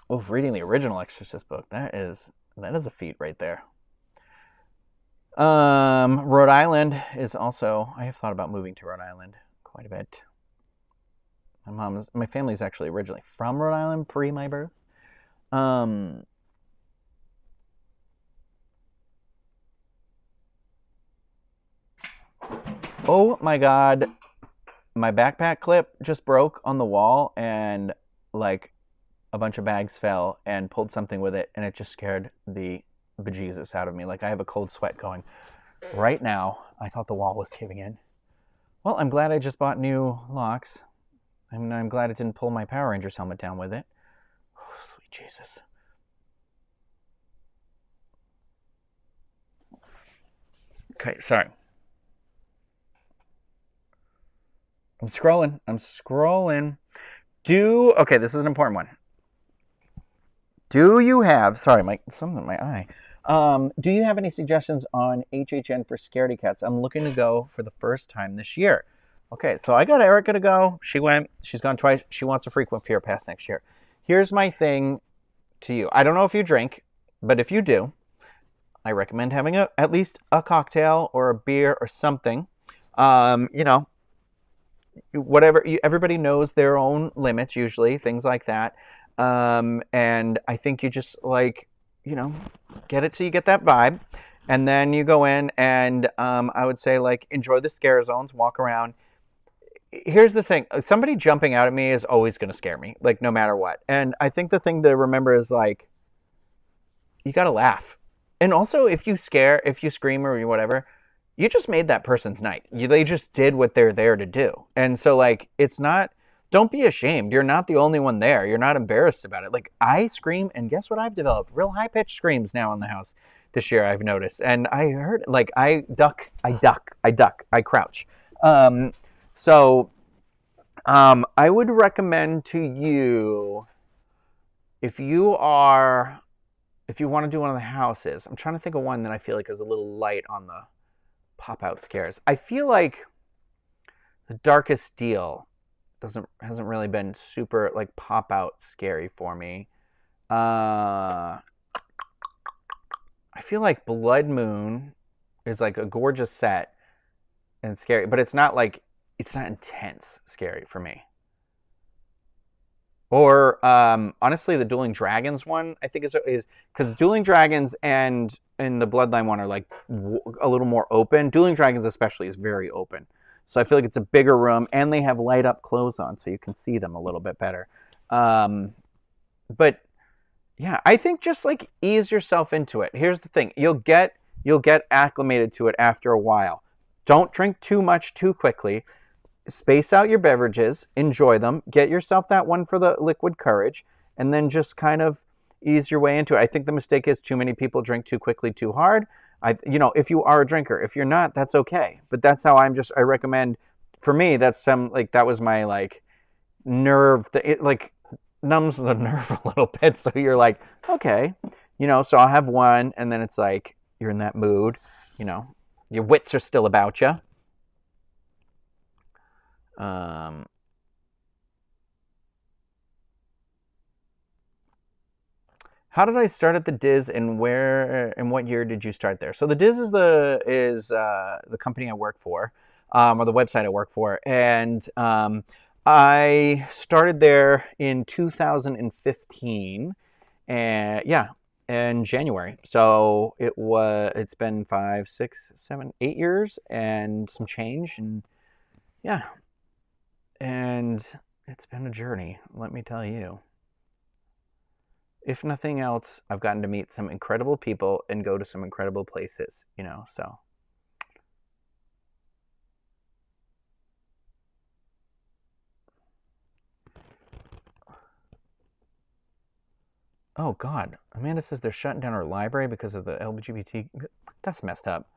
Reading the original Exorcist book, that is a feat right there. Rhode Island is also, I have thought about moving to Rhode Island quite a bit. My family's actually originally from Rhode Island pre my birth. Oh my God, my backpack clip just broke on the wall, and like a bunch of bags fell and pulled something with it, and it just scared the bejesus out of me. Like, I have a cold sweat going right now. I thought the wall was caving in. Well, I'm glad I just bought new locks. I'm glad it didn't pull my Power Rangers helmet down with it. Oh, sweet Jesus. Okay, sorry. I'm scrolling. Okay, this is an important one. Do you have, sorry, something in my eye. Do you have any suggestions on HHN for scaredy cats? I'm looking to go for the first time this year. Okay, so I got Erica to go. She went. She's gone twice. She wants a frequent Fear Pass next year. Here's my thing to you. I don't know if you drink, but if you do, I recommend having at least a cocktail or a beer or something. Whatever. Everybody knows their own limits usually, things like that. And I think you just like, get it so you get that vibe. And then you go in and I would say like enjoy the scare zones, walk around. Here's the thing. Somebody jumping out at me is always going to scare me, like no matter what. And I think the thing to remember is like, you got to laugh. And also if you scream or whatever, you just made that person's night. They just did what they're there to do. And so like, don't be ashamed. You're not the only one there. You're not embarrassed about it. Like, I scream, and guess what I've developed? Real high-pitched screams now in the house this year, I've noticed. And I heard, like, I duck, I crouch. I would recommend to you, if you want to do one of the houses, I'm trying to think of one that I feel like is a little light on the pop-out scares. I feel like the Darkest Deal hasn't really been super like pop out scary for me. I feel like Blood Moon It's like a gorgeous set and scary, but it's not like it's not intense scary for me. Or honestly, the Dueling Dragons one I think is because Dueling Dragons and the Bloodline one are like a little more open. Dueling Dragons especially is very open, so I feel like it's a bigger room, and they have light up clothes on, so you can see them a little bit better. Um, but yeah, I think just like ease yourself into it. Here's the thing: you'll get acclimated to it after a while. Don't drink too much too quickly. Space out your beverages, enjoy them, get yourself that one for the liquid courage, and then just kind of ease your way into it. I think the mistake is too many people drink too quickly, too hard. If you are a drinker, if you're not, that's okay. But that's how I recommend. For me, that's that was my like nerve. It like numbs the nerve a little bit. So you're like, okay, So I'll have one, and then it's like you're in that mood. Your wits are still about you. Um, how did I start at the Diz, and where and what year did you start there? So the Diz is the company I work for, or the website I work for, and I started there in 2015, and yeah, in January. So it's been 5, 6, 7, 8 years and some change, and yeah, and it's been a journey. Let me tell you. If nothing else, I've gotten to meet some incredible people and go to some incredible places, so. Oh, God. Amanda says they're shutting down her library because of the LGBT. That's messed up.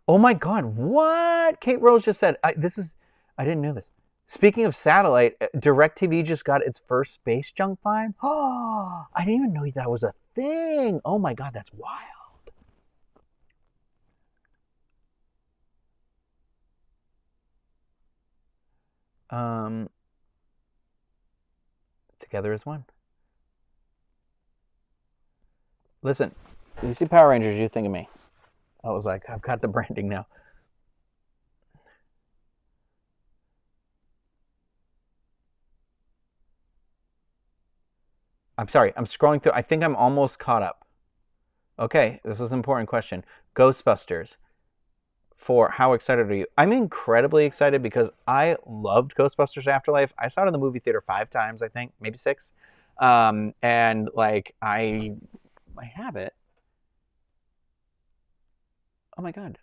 Oh, my God. What? Kate Rose just said. I didn't know this. Speaking of satellite, DirecTV just got its first space junk find. Oh, I didn't even know that was a thing. Oh, my God. That's wild. Um, Together as one. Listen, you see Power Rangers, you think of me. I was like, I've got the branding now. I'm sorry, I'm scrolling through. I think I'm almost caught up. Okay, this is an important question. Ghostbusters. For how excited are you? I'm incredibly excited because I loved Ghostbusters Afterlife. I saw it in the movie theater 5 times, I think, maybe 6. And like I have it. Oh my God.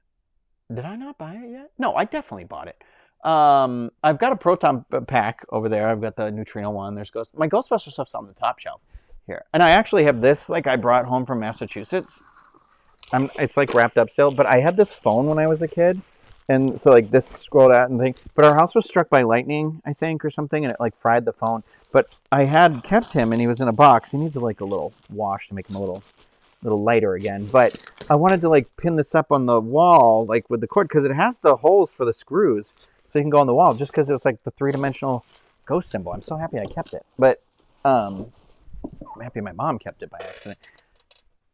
Did I not buy it yet? No, I definitely bought it. I've got a proton pack over there. I've got the neutrino one. There's my Ghostbuster stuff's on the top shelf here, and I actually have this. Like I brought home from Massachusetts. It's like wrapped up still, but I had this phone when I was a kid, and so like this scrolled out and thing. But our house was struck by lightning, I think, or something, and it like fried the phone. But I had kept him, and he was in a box. He needs like a little wash to make him a little lighter again. But I wanted to like pin this up on the wall, like with the cord, because it has the holes for the screws, so you can go on the wall. Just because it's like the 3-dimensional ghost symbol. I'm so happy I kept it. But I'm happy my mom kept it by accident.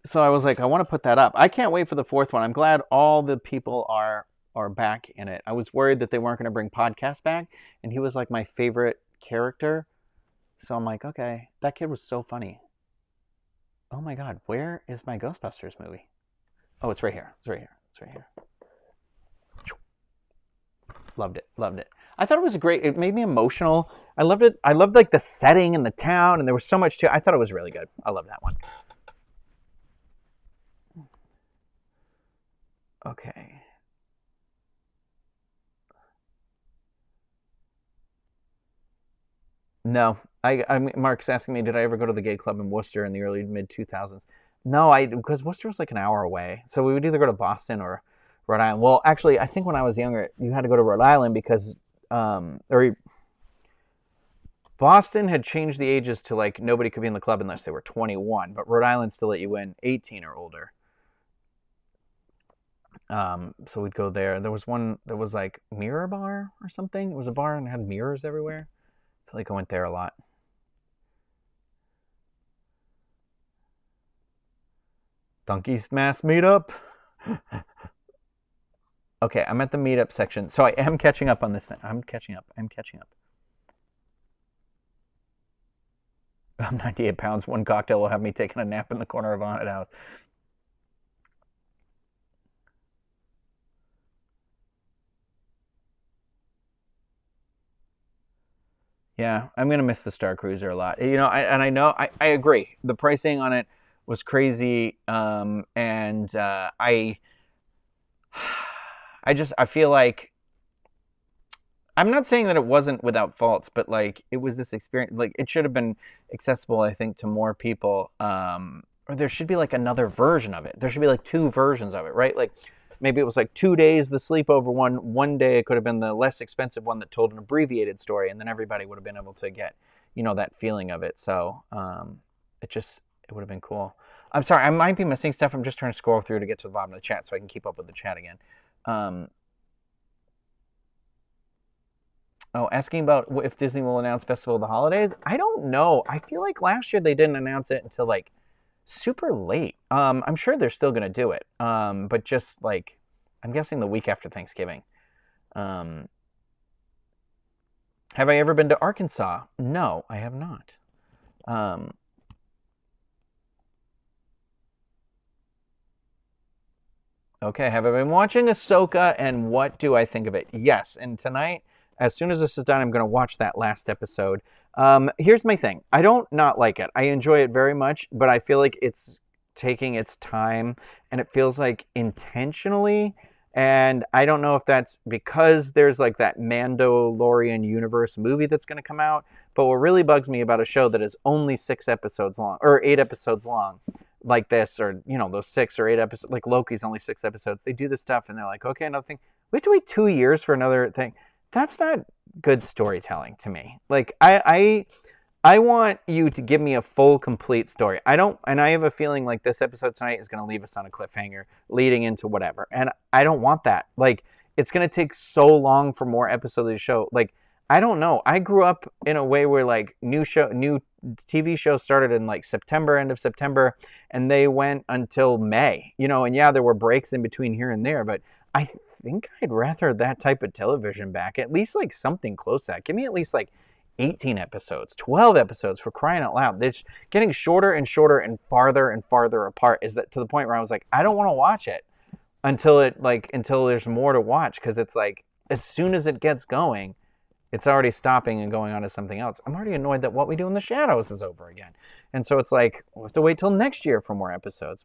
So I was like, I want to put that up. I can't wait for the 4th one. I'm glad all the people are back in it. I was worried that they weren't going to bring podcast back, and he was like my favorite character. So I'm like, okay, that kid was so funny. Oh my God, where is my Ghostbusters movie? Oh, it's right here. It's right here. It's right here. Loved it. Loved it. I thought it was great. It made me emotional. I loved it. I loved like the setting and the town, and there was so much to it. I thought it was really good. I love that one. Okay. No, Mark's asking me, did I ever go to the gay club in Worcester in the early mid 2000s? No, because Worcester was like an hour away, so we would either go to Boston or Rhode Island. Well, actually, I think when I was younger, you had to go to Rhode Island because, or Boston had changed the ages to like nobody could be in the club unless they were 21, but Rhode Island still let you in 18 or older. So we'd go there. There was one that was like Mirror Bar or something. It was a bar and it had mirrors everywhere. I feel like I went there a lot. Donkey's Mass meetup. Okay, I'm at the meetup section, so I am catching up on this thing. I'm catching up. I'm 98 pounds. One cocktail will have me taking a nap in the corner of a haunted house. Yeah, I'm gonna miss the Star Cruiser a lot. I know I agree. The pricing on it was crazy, and I feel like I'm not saying that it wasn't without faults, but like it was this experience. Like it should have been accessible, I think, to more people. Or there should be like another version of it. There should be like two versions of it, right? Like maybe it was like 2 days the sleepover one. One day it could have been the less expensive one that told an abbreviated story, and then everybody would have been able to get, that feeling of it. So it would have been cool. I'm sorry, I might be missing stuff. I'm just trying to scroll through to get to the bottom of the chat so I can keep up with the chat again. Oh, asking about if Disney will announce Festival of the Holidays. I don't know. I feel like last year they didn't announce it until like super late. I'm sure they're still gonna do it. But just like I'm guessing the week after Thanksgiving. Um, have I ever been to Arkansas? No, I have not. Um, okay, have I been watching Ahsoka, and what do I think of it? Yes, and tonight, as soon as this is done, I'm going to watch that last episode. Here's my thing. I don't not like it. I enjoy it very much, but I feel like it's taking its time, and it feels like intentionally. And I don't know if that's because there's like that Mandalorian universe movie that's going to come out. But what really bugs me about a show that is only 6 episodes long or 8 episodes long, like this, or those 6 or 8 episodes, like Loki's only 6 episodes. They do this stuff, and they're like, okay, another thing. We have to wait 2 years for another thing. That's not good storytelling to me. Like I want you to give me a full, complete story. I don't, and I have a feeling like this episode tonight is going to leave us on a cliffhanger, leading into whatever. And I don't want that. Like it's going to take so long for more episodes of the show. Like I don't know. I grew up in a way where like new TV shows started in like September, end of September, and they went until May. And yeah, there were breaks in between here and there, but I think I'd rather that type of television back. At least like something close to that. Give me at least like 18 episodes, 12 episodes, for crying out loud. It's getting shorter and shorter and farther apart. Is that to the point where I was like, I don't want to watch it until there's more to watch, because it's like as soon as it gets going, it's already stopping and going on to something else. I'm already annoyed that What We Do in the Shadows is over again. And so it's like, we'll have to wait till next year for more episodes.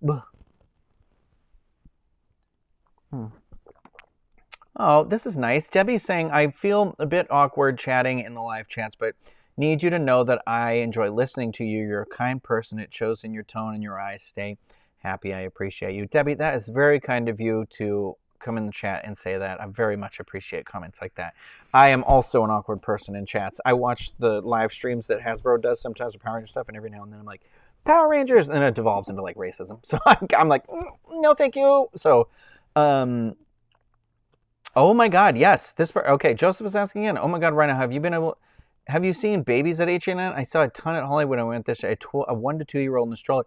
Oh, this is nice. Debbie's saying, I feel a bit awkward chatting in the live chats, but need you to know that I enjoy listening to you. You're a kind person. It shows in your tone and your eyes. Stay happy. I appreciate you. Debbie, that is very kind of you to come in the chat and say that. I very much appreciate comments like that. I am also an awkward person in chats. I watch the live streams that Hasbro does sometimes with Power Rangers stuff, and every now and then I'm like, Power Rangers, and then it devolves into like racism. So I'm like, no, thank you. So, oh my God, yes. Okay, Joseph is asking again. Oh my God, Ryno, have you seen babies at H&N? I saw a ton at Hollywood. I went this a 1 to 2 year old in a stroller.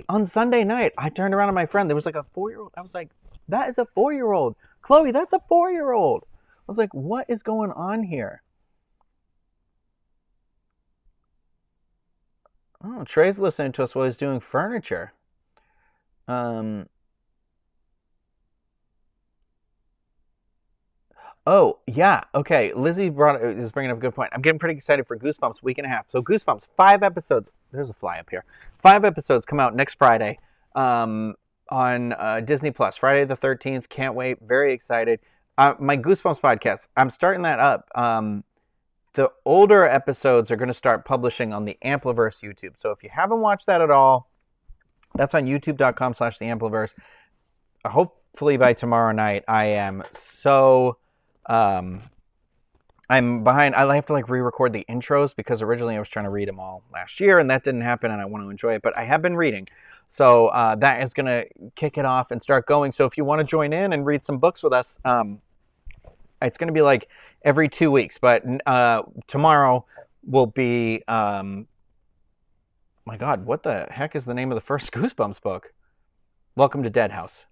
On Sunday night, I turned around to my friend. There was like a 4-year-old. I was like, that is a 4-year-old. Chloe, that's a 4-year-old. I was like, what is going on here? Oh, Trey's listening to us while he's doing furniture. Oh, yeah. Okay. Lizzie is bringing up a good point. I'm getting pretty excited for Goosebumps week and a half. So Goosebumps, 5 episodes. There's a fly up here. 5 episodes come out next Friday on Disney Plus. Friday the 13th. Can't wait. Very excited. My Goosebumps podcast, I'm starting that up. The older episodes are going to start publishing on the Ampliverse YouTube. So if you haven't watched that at all, that's on youtube.com/the-Ampliverse. Hopefully by tomorrow night. I am so... I'm behind. I have to like re-record the intros because originally I was trying to read them all last year and that didn't happen, and I want to enjoy it, but I have been reading. So that is going to kick it off and start going. So if you want to join in and read some books with us, it's going to be like every 2 weeks, but tomorrow will be, my God, what the heck is the name of the first Goosebumps book? Welcome to Dead House.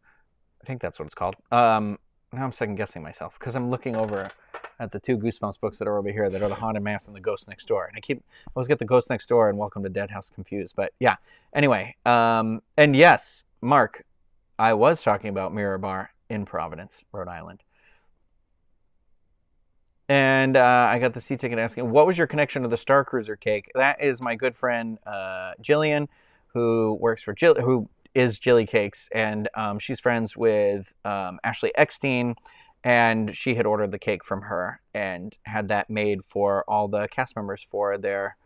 I think that's what it's called. Now I'm second guessing myself because I'm looking over at the two Goosebumps books that are over here that are the Haunted Mass and the Ghost Next Door, and I always get the Ghost Next Door and Welcome to Dead House confused. But yeah, anyway, and yes, Mark, I was talking about Mirror Bar in Providence, Rhode Island. And I got the sea ticket asking, what was your connection to the Star Cruiser cake? That is my good friend Jillian, who works for who is Jilly Cakes, and she's friends with Ashley Eckstein, and she had ordered the cake from her and had that made for all the cast members for their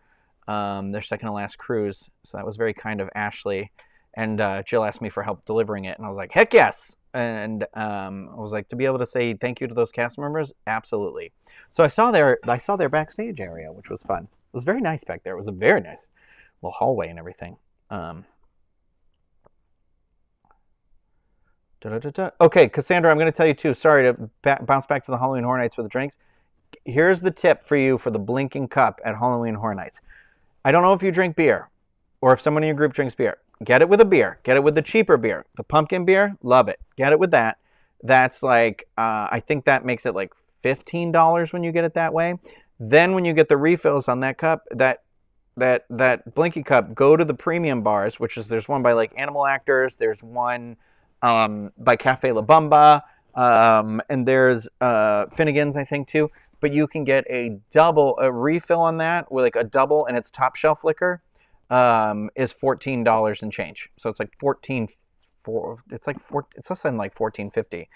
second to last cruise. So that was very kind of Ashley. And Jill asked me for help delivering it, and I was like, heck yes! And I was like, to be able to say thank you to those cast members, absolutely. So I saw their backstage area, which was fun. It was very nice back there. It was a very nice little hallway and everything. Okay, Cassandra, I'm going to tell you too. Sorry to bounce back to the Halloween Horror Nights for the drinks. Here's the tip for you for the blinking cup at Halloween Horror Nights. I don't know if you drink beer or if someone in your group drinks beer. Get it with a beer. Get it with the cheaper beer. The pumpkin beer, love it. Get it with that. That's like, I think that makes it like $15 when you get it that way. Then when you get the refills on that cup, that blinky cup, go to the premium bars, which is there's one by like Animal Actors, there's one by Cafe La Bamba, and there's Finnegan's, I think, too. But you can get a refill on that with like a double, and it's top shelf liquor is $14 and change. So it's like it's less than like $14.50,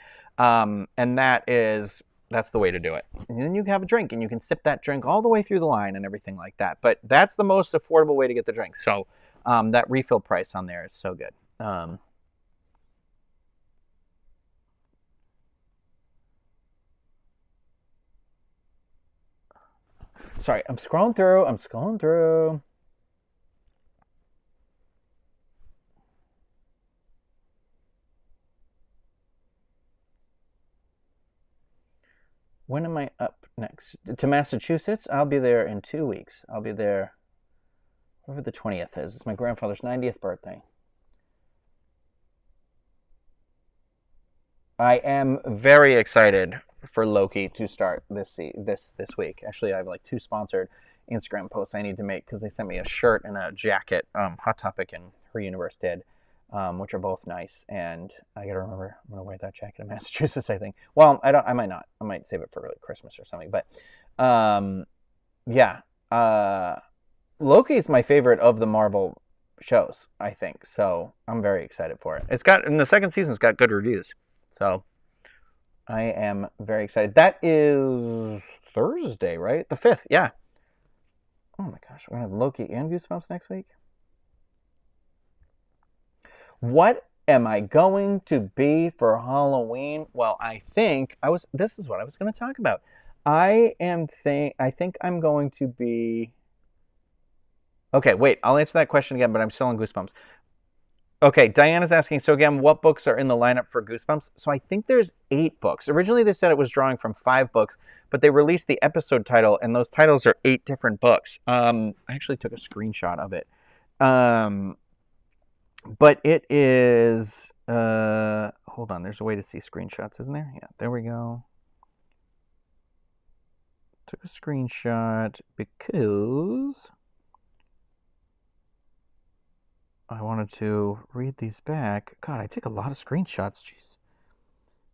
and that's the way to do it. And then you can have a drink, and you can sip that drink all the way through the line and everything like that. But that's the most affordable way to get the drink. So that refill price on there is so good. Sorry, I'm scrolling through. When am I up next? To Massachusetts? I'll be there in 2 weeks. I'll be there whatever the 20th is. It's my grandfather's 90th birthday. I am very excited for Loki to start this week. Actually, I have like 2 sponsored Instagram posts I need to make because they sent me a shirt and a jacket. Hot Topic and Her Universe did, which are both nice. And I gotta remember I'm gonna wear that jacket in Massachusetts, I think. Well, I might not. I might save it for like Christmas or something. But yeah, Loki is my favorite of the Marvel shows, I think. So I'm very excited for it. In the second season's got good reviews. So I am very excited. That is Thursday, right? The 5th, yeah. Oh my gosh, we're going to have Loki and Goosebumps next week. What am I going to be for Halloween? Well, this is what I was going to talk about. I think I'm going to be... Okay, wait, I'll answer that question again, but I'm still on Goosebumps. Okay, Diana's asking, so again, what books are in the lineup for Goosebumps? So I think there's 8 books. Originally they said it was drawing from 5 books, but they released the episode title, and those titles are 8 different books. I actually took a screenshot of it. But it is... hold on, there's a way to see screenshots, isn't there? Yeah, there we go. Took a screenshot because... I wanted to read these back. God, I take a lot of screenshots. Jeez.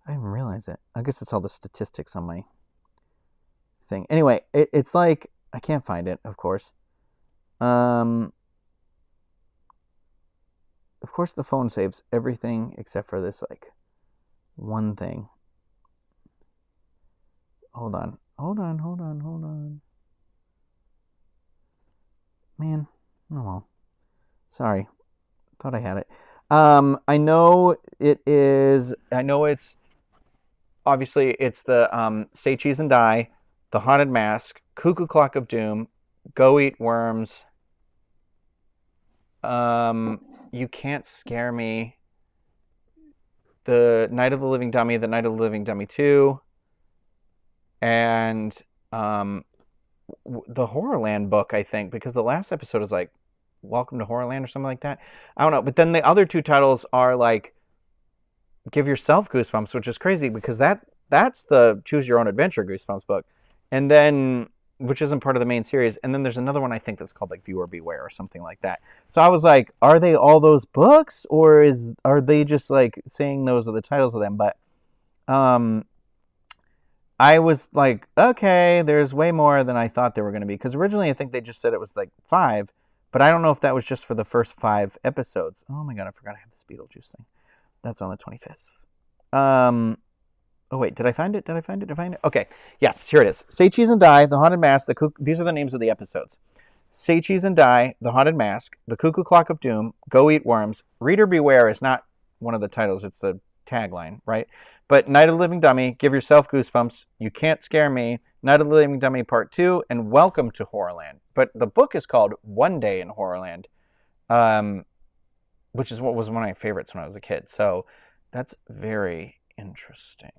I didn't realize it. I guess it's all the statistics on my thing. Anyway, it's like... I can't find it, of course. Of course the phone saves everything except for this, like, one thing. Hold on. Man. Oh well. Sorry. Thought I had it. I know it's obviously it's the Say Cheese and Die, The Haunted Mask, Cuckoo Clock of Doom, Go Eat Worms, You Can't Scare Me, The Night of the Living Dummy, The Night of the Living Dummy 2, and the Horrorland book, I think, because the last episode is like Welcome to Horrorland or something like that. I don't know. But then the other 2 titles are like Give Yourself Goosebumps, which is crazy because that's the Choose Your Own Adventure Goosebumps book, and then which isn't part of the main series. And then there's another one I think that's called like Viewer Beware or something like that. So I was like, are they all those books, or are they just like saying those are the titles of them? But um, I was like, okay, there's way more than I thought there were going to be because originally I think they just said it was like 5, but I don't know if that was just for the first 5 episodes. Oh my god, I forgot I have this Beetlejuice thing. That's on the 25th. Oh wait, did I find it? Did I find it? Did I find it? Okay, yes, here it is. Say Cheese and Die, The Haunted Mask, These are the names of the episodes. Say Cheese and Die, The Haunted Mask, The Cuckoo Clock of Doom, Go Eat Worms. Reader Beware is not one of the titles, it's the tagline, right? But Night of the Living Dummy, Give Yourself Goosebumps, You Can't Scare Me, Night of the Living Dummy Part 2, and Welcome to Horrorland. But the book is called One Day in Horrorland, which is what was one of my favorites when I was a kid. So that's very interesting.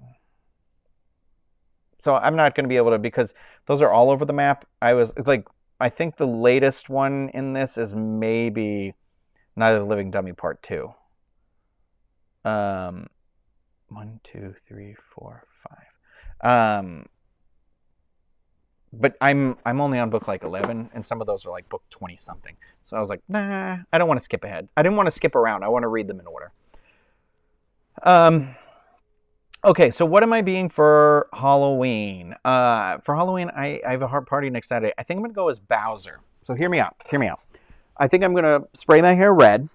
So I'm not going to be able to, because those are all over the map. I think the latest one in this is maybe Night of the Living Dummy Part 2. 1, 2, 3, 4, 5. But I'm only on book like 11, and some of those are like book 20 something. So I was like, nah, I don't want to skip ahead. I didn't want to skip around. I want to read them in order. Okay, so what am I being for Halloween? For Halloween, I have a hard party next Saturday. I think I'm going to go as Bowser. So hear me out. Hear me out. I think I'm going to spray my hair red.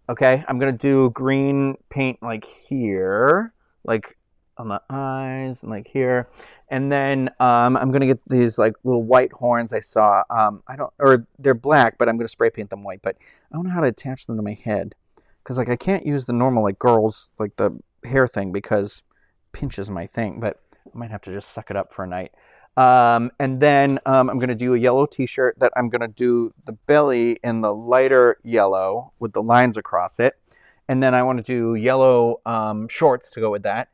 Okay, I'm going to do green paint like here, like on the eyes and like here. And then I'm going to get these like little white horns I saw. They're black, but I'm going to spray paint them white. But I don't know how to attach them to my head. Because like I can't use the normal like girls, like the hair thing because pinches my thing, but I might have to just suck it up for a night. And then I'm going to do a yellow t-shirt that I'm going to do the belly in the lighter yellow with the lines across it. And then I want to do yellow shorts to go with that.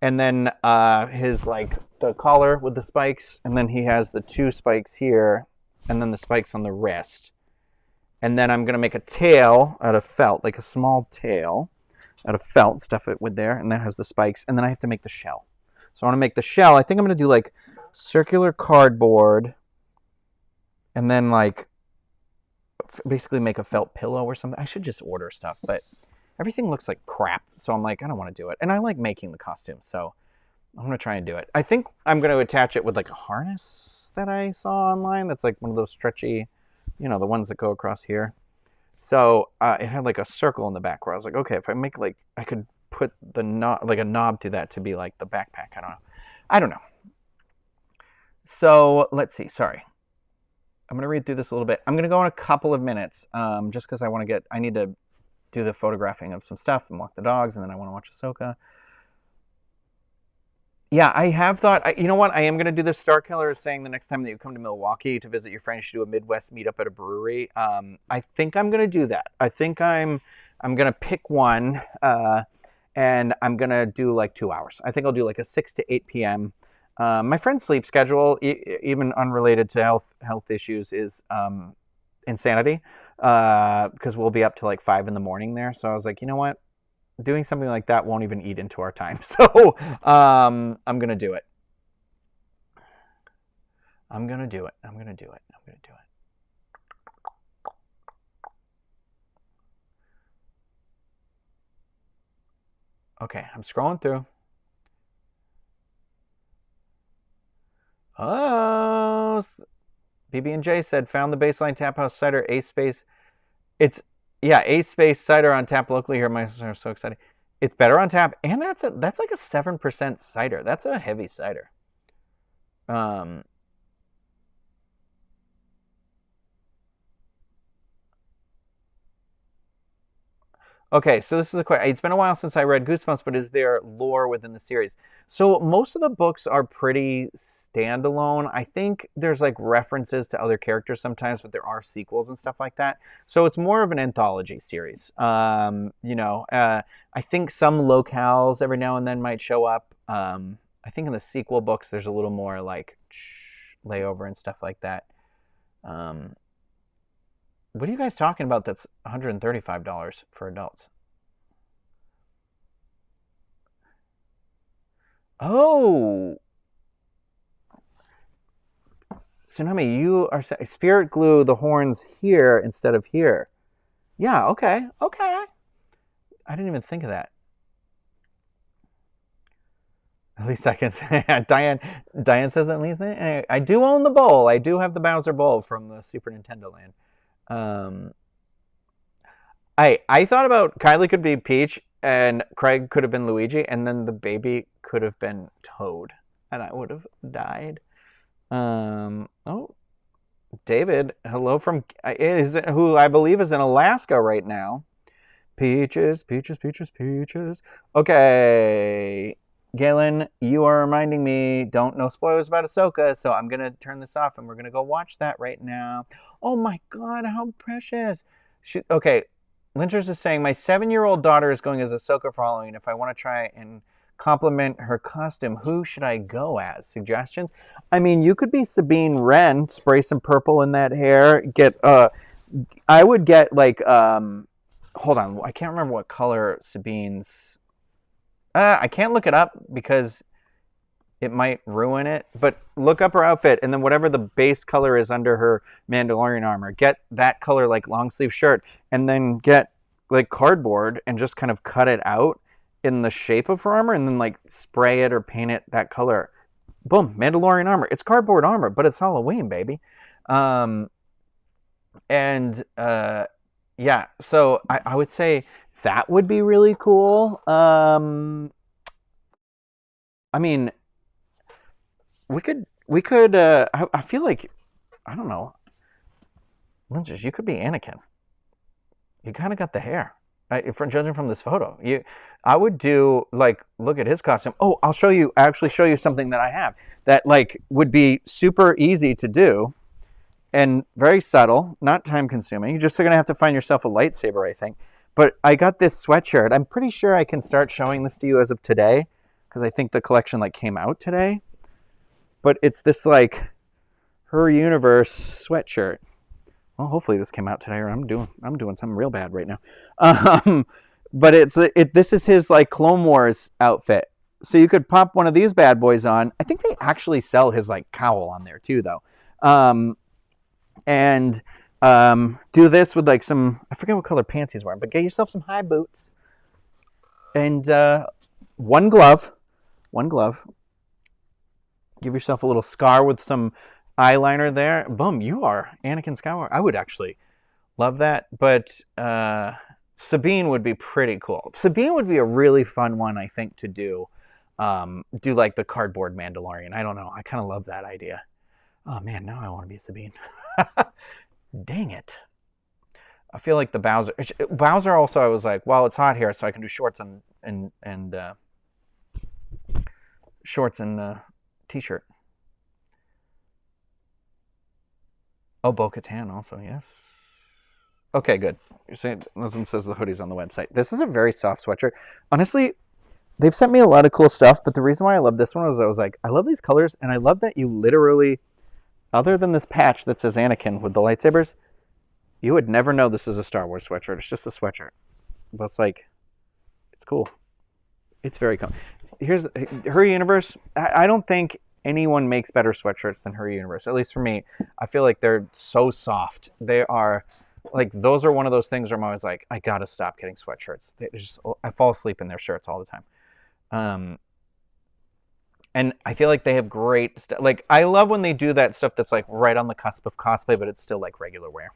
And then his like the collar with the spikes. And then he has the 2 spikes here and then the spikes on the wrist. And then I'm going to make a tail out of felt, like a small tail out of felt, stuff it with there, and that has the spikes, and then I have to make the shell. So I want to make the shell. I think I'm going to do like circular cardboard and then like basically make a felt pillow or something. I should just order stuff, but everything looks like crap, so I'm like, I don't want to do it. And I like making the costumes, so I'm going to try and do it. I think I'm going to attach it with like a harness that I saw online that's like one of those stretchy, the ones that go across here. So it had like a circle in the back where I was like, okay, if I make like, I could put the knob, like a knob to that to be like the backpack. I don't know. So let's see. Sorry. I'm going to read through this a little bit. I'm going to go in a couple of minutes just because I need to do the photographing of some stuff and walk the dogs, and then I want to watch Ahsoka. Yeah, I have thought, you know what? I am going to do this. Star Killer is saying the next time that you come to Milwaukee to visit your friends, you should do a Midwest meetup at a brewery. I think I'm going to do that. I think I'm going to pick one, and I'm going to do like 2 hours. I think I'll do like a 6 to 8 p.m. My friend's sleep schedule, even unrelated to health issues, is insanity because we'll be up to like 5 in the morning there. So I was like, you know what? Doing something like that won't even eat into our time. So I'm going to do it. I'm going to do it. Okay, I'm scrolling through. Oh, BB&J said, found the Baseline Tap House cider, Ace Space. Ace Space cider on tap locally here. My are so excited. It's better on tap, and that's like a 7% cider. That's a heavy cider. Okay, so this is a question. It's been a while since I read Goosebumps, but is there lore within the series? So most of the books are pretty standalone. I think there's like references to other characters sometimes, but there are sequels and stuff like that. So it's more of an anthology series. I think some locales every now and then might show up. I think in the sequel books there's a little more like layover and stuff like that. What are you guys talking about that's $135 for adults? Oh, Tsunami, you are spirit glue the horns here instead of here. Yeah, okay, okay. I didn't even think of that. At least I can say Diane says at least I do own the bowl. I do have the Bowser bowl from the Super Nintendo Land. Um, I thought about Kylie could be Peach and Craig could have been Luigi, and then the baby could have been Toad, and I would have died. Oh, David, hello from who I believe is in Alaska right now. Peaches, peaches, peaches, peaches. Okay, Galen, you are reminding me. Don't know spoilers about Ahsoka, so I'm gonna turn this off and we're gonna go watch that right now. Oh my God, how precious! Okay, Lynchers is saying my 7-year-old daughter is going as Ahsoka for Halloween. If I want to try and compliment her costume, who should I go as? Suggestions? I mean, you could be Sabine Wren. Spray some purple in that hair. I would get like hold on, I can't remember what color Sabine's. I can't look it up because it might ruin it. But look up her outfit, and then whatever the base color is under her Mandalorian armor, get that color like long sleeve shirt, and then get like cardboard and just kind of cut it out in the shape of her armor, and then like spray it or paint it that color. Boom, Mandalorian armor. It's cardboard armor, but it's Halloween, baby. And yeah, so I would say that would be really cool. I mean, we could. I feel like, I don't know, Lindsay, you could be Anakin. You kind of got the hair. From judging from this photo, I would do like look at his costume. Oh, I'll show you. Actually, show you something that I have that like would be super easy to do and very subtle, not time consuming. You're just going to have to find yourself a lightsaber, I think. But I got this sweatshirt. I'm pretty sure I can start showing this to you as of today because I think the collection like came out today. But it's this like Her Universe sweatshirt. Well, hopefully this came out today, or I'm doing something real bad right now. But this is his like Clone Wars outfit. So you could pop one of these bad boys on. I think they actually sell his like cowl on there too, though. And do this with like some, I forget what color pants he's wearing, but get yourself some high boots and one glove. Give yourself a little scar with some eyeliner there. Boom, you are Anakin Skywalker. I would actually love that, but Sabine would be pretty cool. Sabine would be a really fun one, I think, to do. Do like the cardboard Mandalorian. I don't know. I kind of love that idea. Oh man, now I want to be Sabine. Dang it. I feel like the Bowser also, I was like, well, it's hot here, so I can do shorts and shorts and t-shirt. Oh, Bo-Katan also, yes. Okay, good. You're saying Muslim says the hoodie's on the website. This is a very soft sweatshirt. Honestly, they've sent me a lot of cool stuff, but the reason why I love this one was I was like, I love these colors, and I love that you literally, other than this patch that says Anakin with the lightsabers, you would never know this is a Star Wars sweatshirt. It's just a sweatshirt. But it's like, it's cool. It's very cool. Here's Her Universe. I don't think anyone makes better sweatshirts than Her Universe. At least for me. I feel like they're so soft. They are, like, those are one of those things where I'm always like, I gotta stop getting sweatshirts. I fall asleep in their shirts all the time. And I feel like they have great stuff. Like, I love when they do that stuff that's like right on the cusp of cosplay, but it's still like regular wear.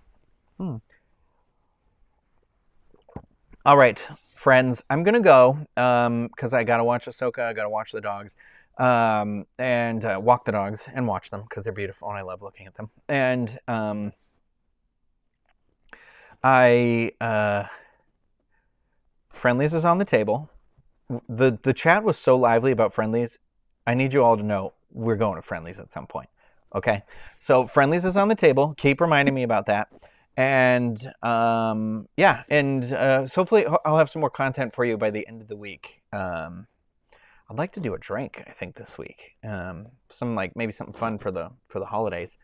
All right, friends, I'm gonna go because I gotta watch Ahsoka. I gotta watch the dogs, and walk the dogs and watch them because they're beautiful and I love looking at them. And Friendlies is on the table. The chat was so lively about Friendlies. I need you all to know we're going to Friendlies at some point. Okay, so Friendlies is on the table. Keep reminding me about that. And yeah, and so hopefully I'll have some more content for you by the end of the week. I'd like to do a drink, I think, this week. Some like maybe something fun for the holidays.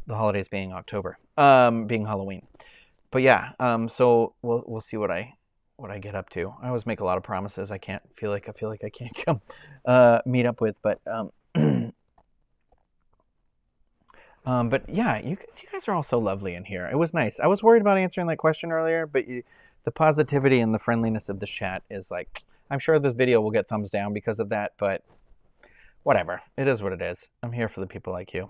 The holidays being October, being Halloween. But yeah, so we'll see what I what I get up to. I always make a lot of promises I feel like I can't come meet up with, but but yeah, you guys are all so lovely in here. It was nice. I was worried about answering that question earlier, but the positivity and the friendliness of the chat is like, I'm sure this video will get thumbs down because of that, but whatever. It is what it is. I'm here for the people like you.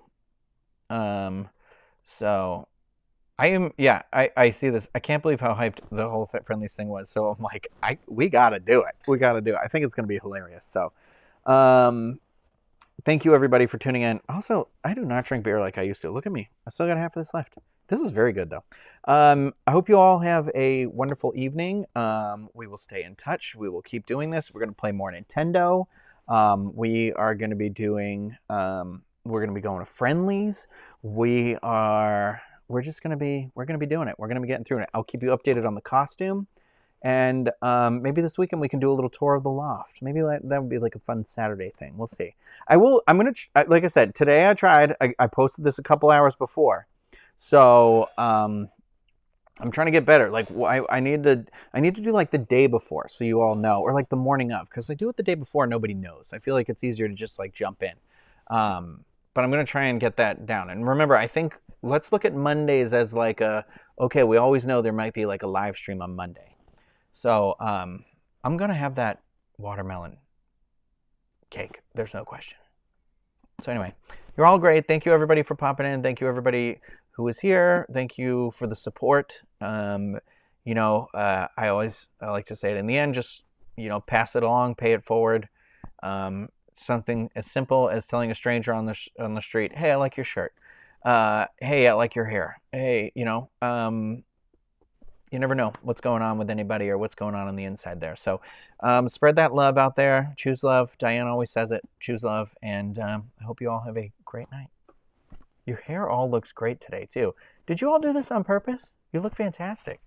So I see this. I can't believe how hyped the whole Friendlies thing was. So I'm like, we gotta do it. We gotta do it. I think it's gonna be hilarious. So, thank you everybody for tuning in. Also, I do not drink beer like I used to. Look at me. I still got half of this left. This is very good though. I hope you all have a wonderful evening. We will stay in touch. We will keep doing this. We're gonna play more Nintendo. We are gonna be doing. We're gonna be going to Friendlies. We're gonna be doing it. We're gonna be getting through it. I'll keep you updated on the costume, and maybe this weekend we can do a little tour of the loft. Maybe that would be like a fun Saturday thing. We'll see. I'm gonna like I said today. I tried. I posted this a couple hours before, so I'm trying to get better. Like I need to do like the day before, so you all know, or like the morning of, because I do it the day before, nobody knows. I feel like it's easier to just like jump in. But I'm gonna try and get that down. And remember, I think let's look at Mondays as like okay, we always know there might be like a live stream on Monday. So I'm gonna have that watermelon cake. There's no question. So anyway, you're all great. Thank you everybody for popping in. Thank you everybody who was here. Thank you for the support. I like to say it in the end, just pass it along, pay it forward. Something as simple as telling a stranger on the street, "Hey, I like your shirt. Hey, I like your hair. Hey, you never know what's going on with anybody or what's going on the inside there. So spread that love out there. Choose love. Diane always says it. Choose love. And I hope you all have a great night. Your hair all looks great today, too. Did you all do this on purpose? You look fantastic.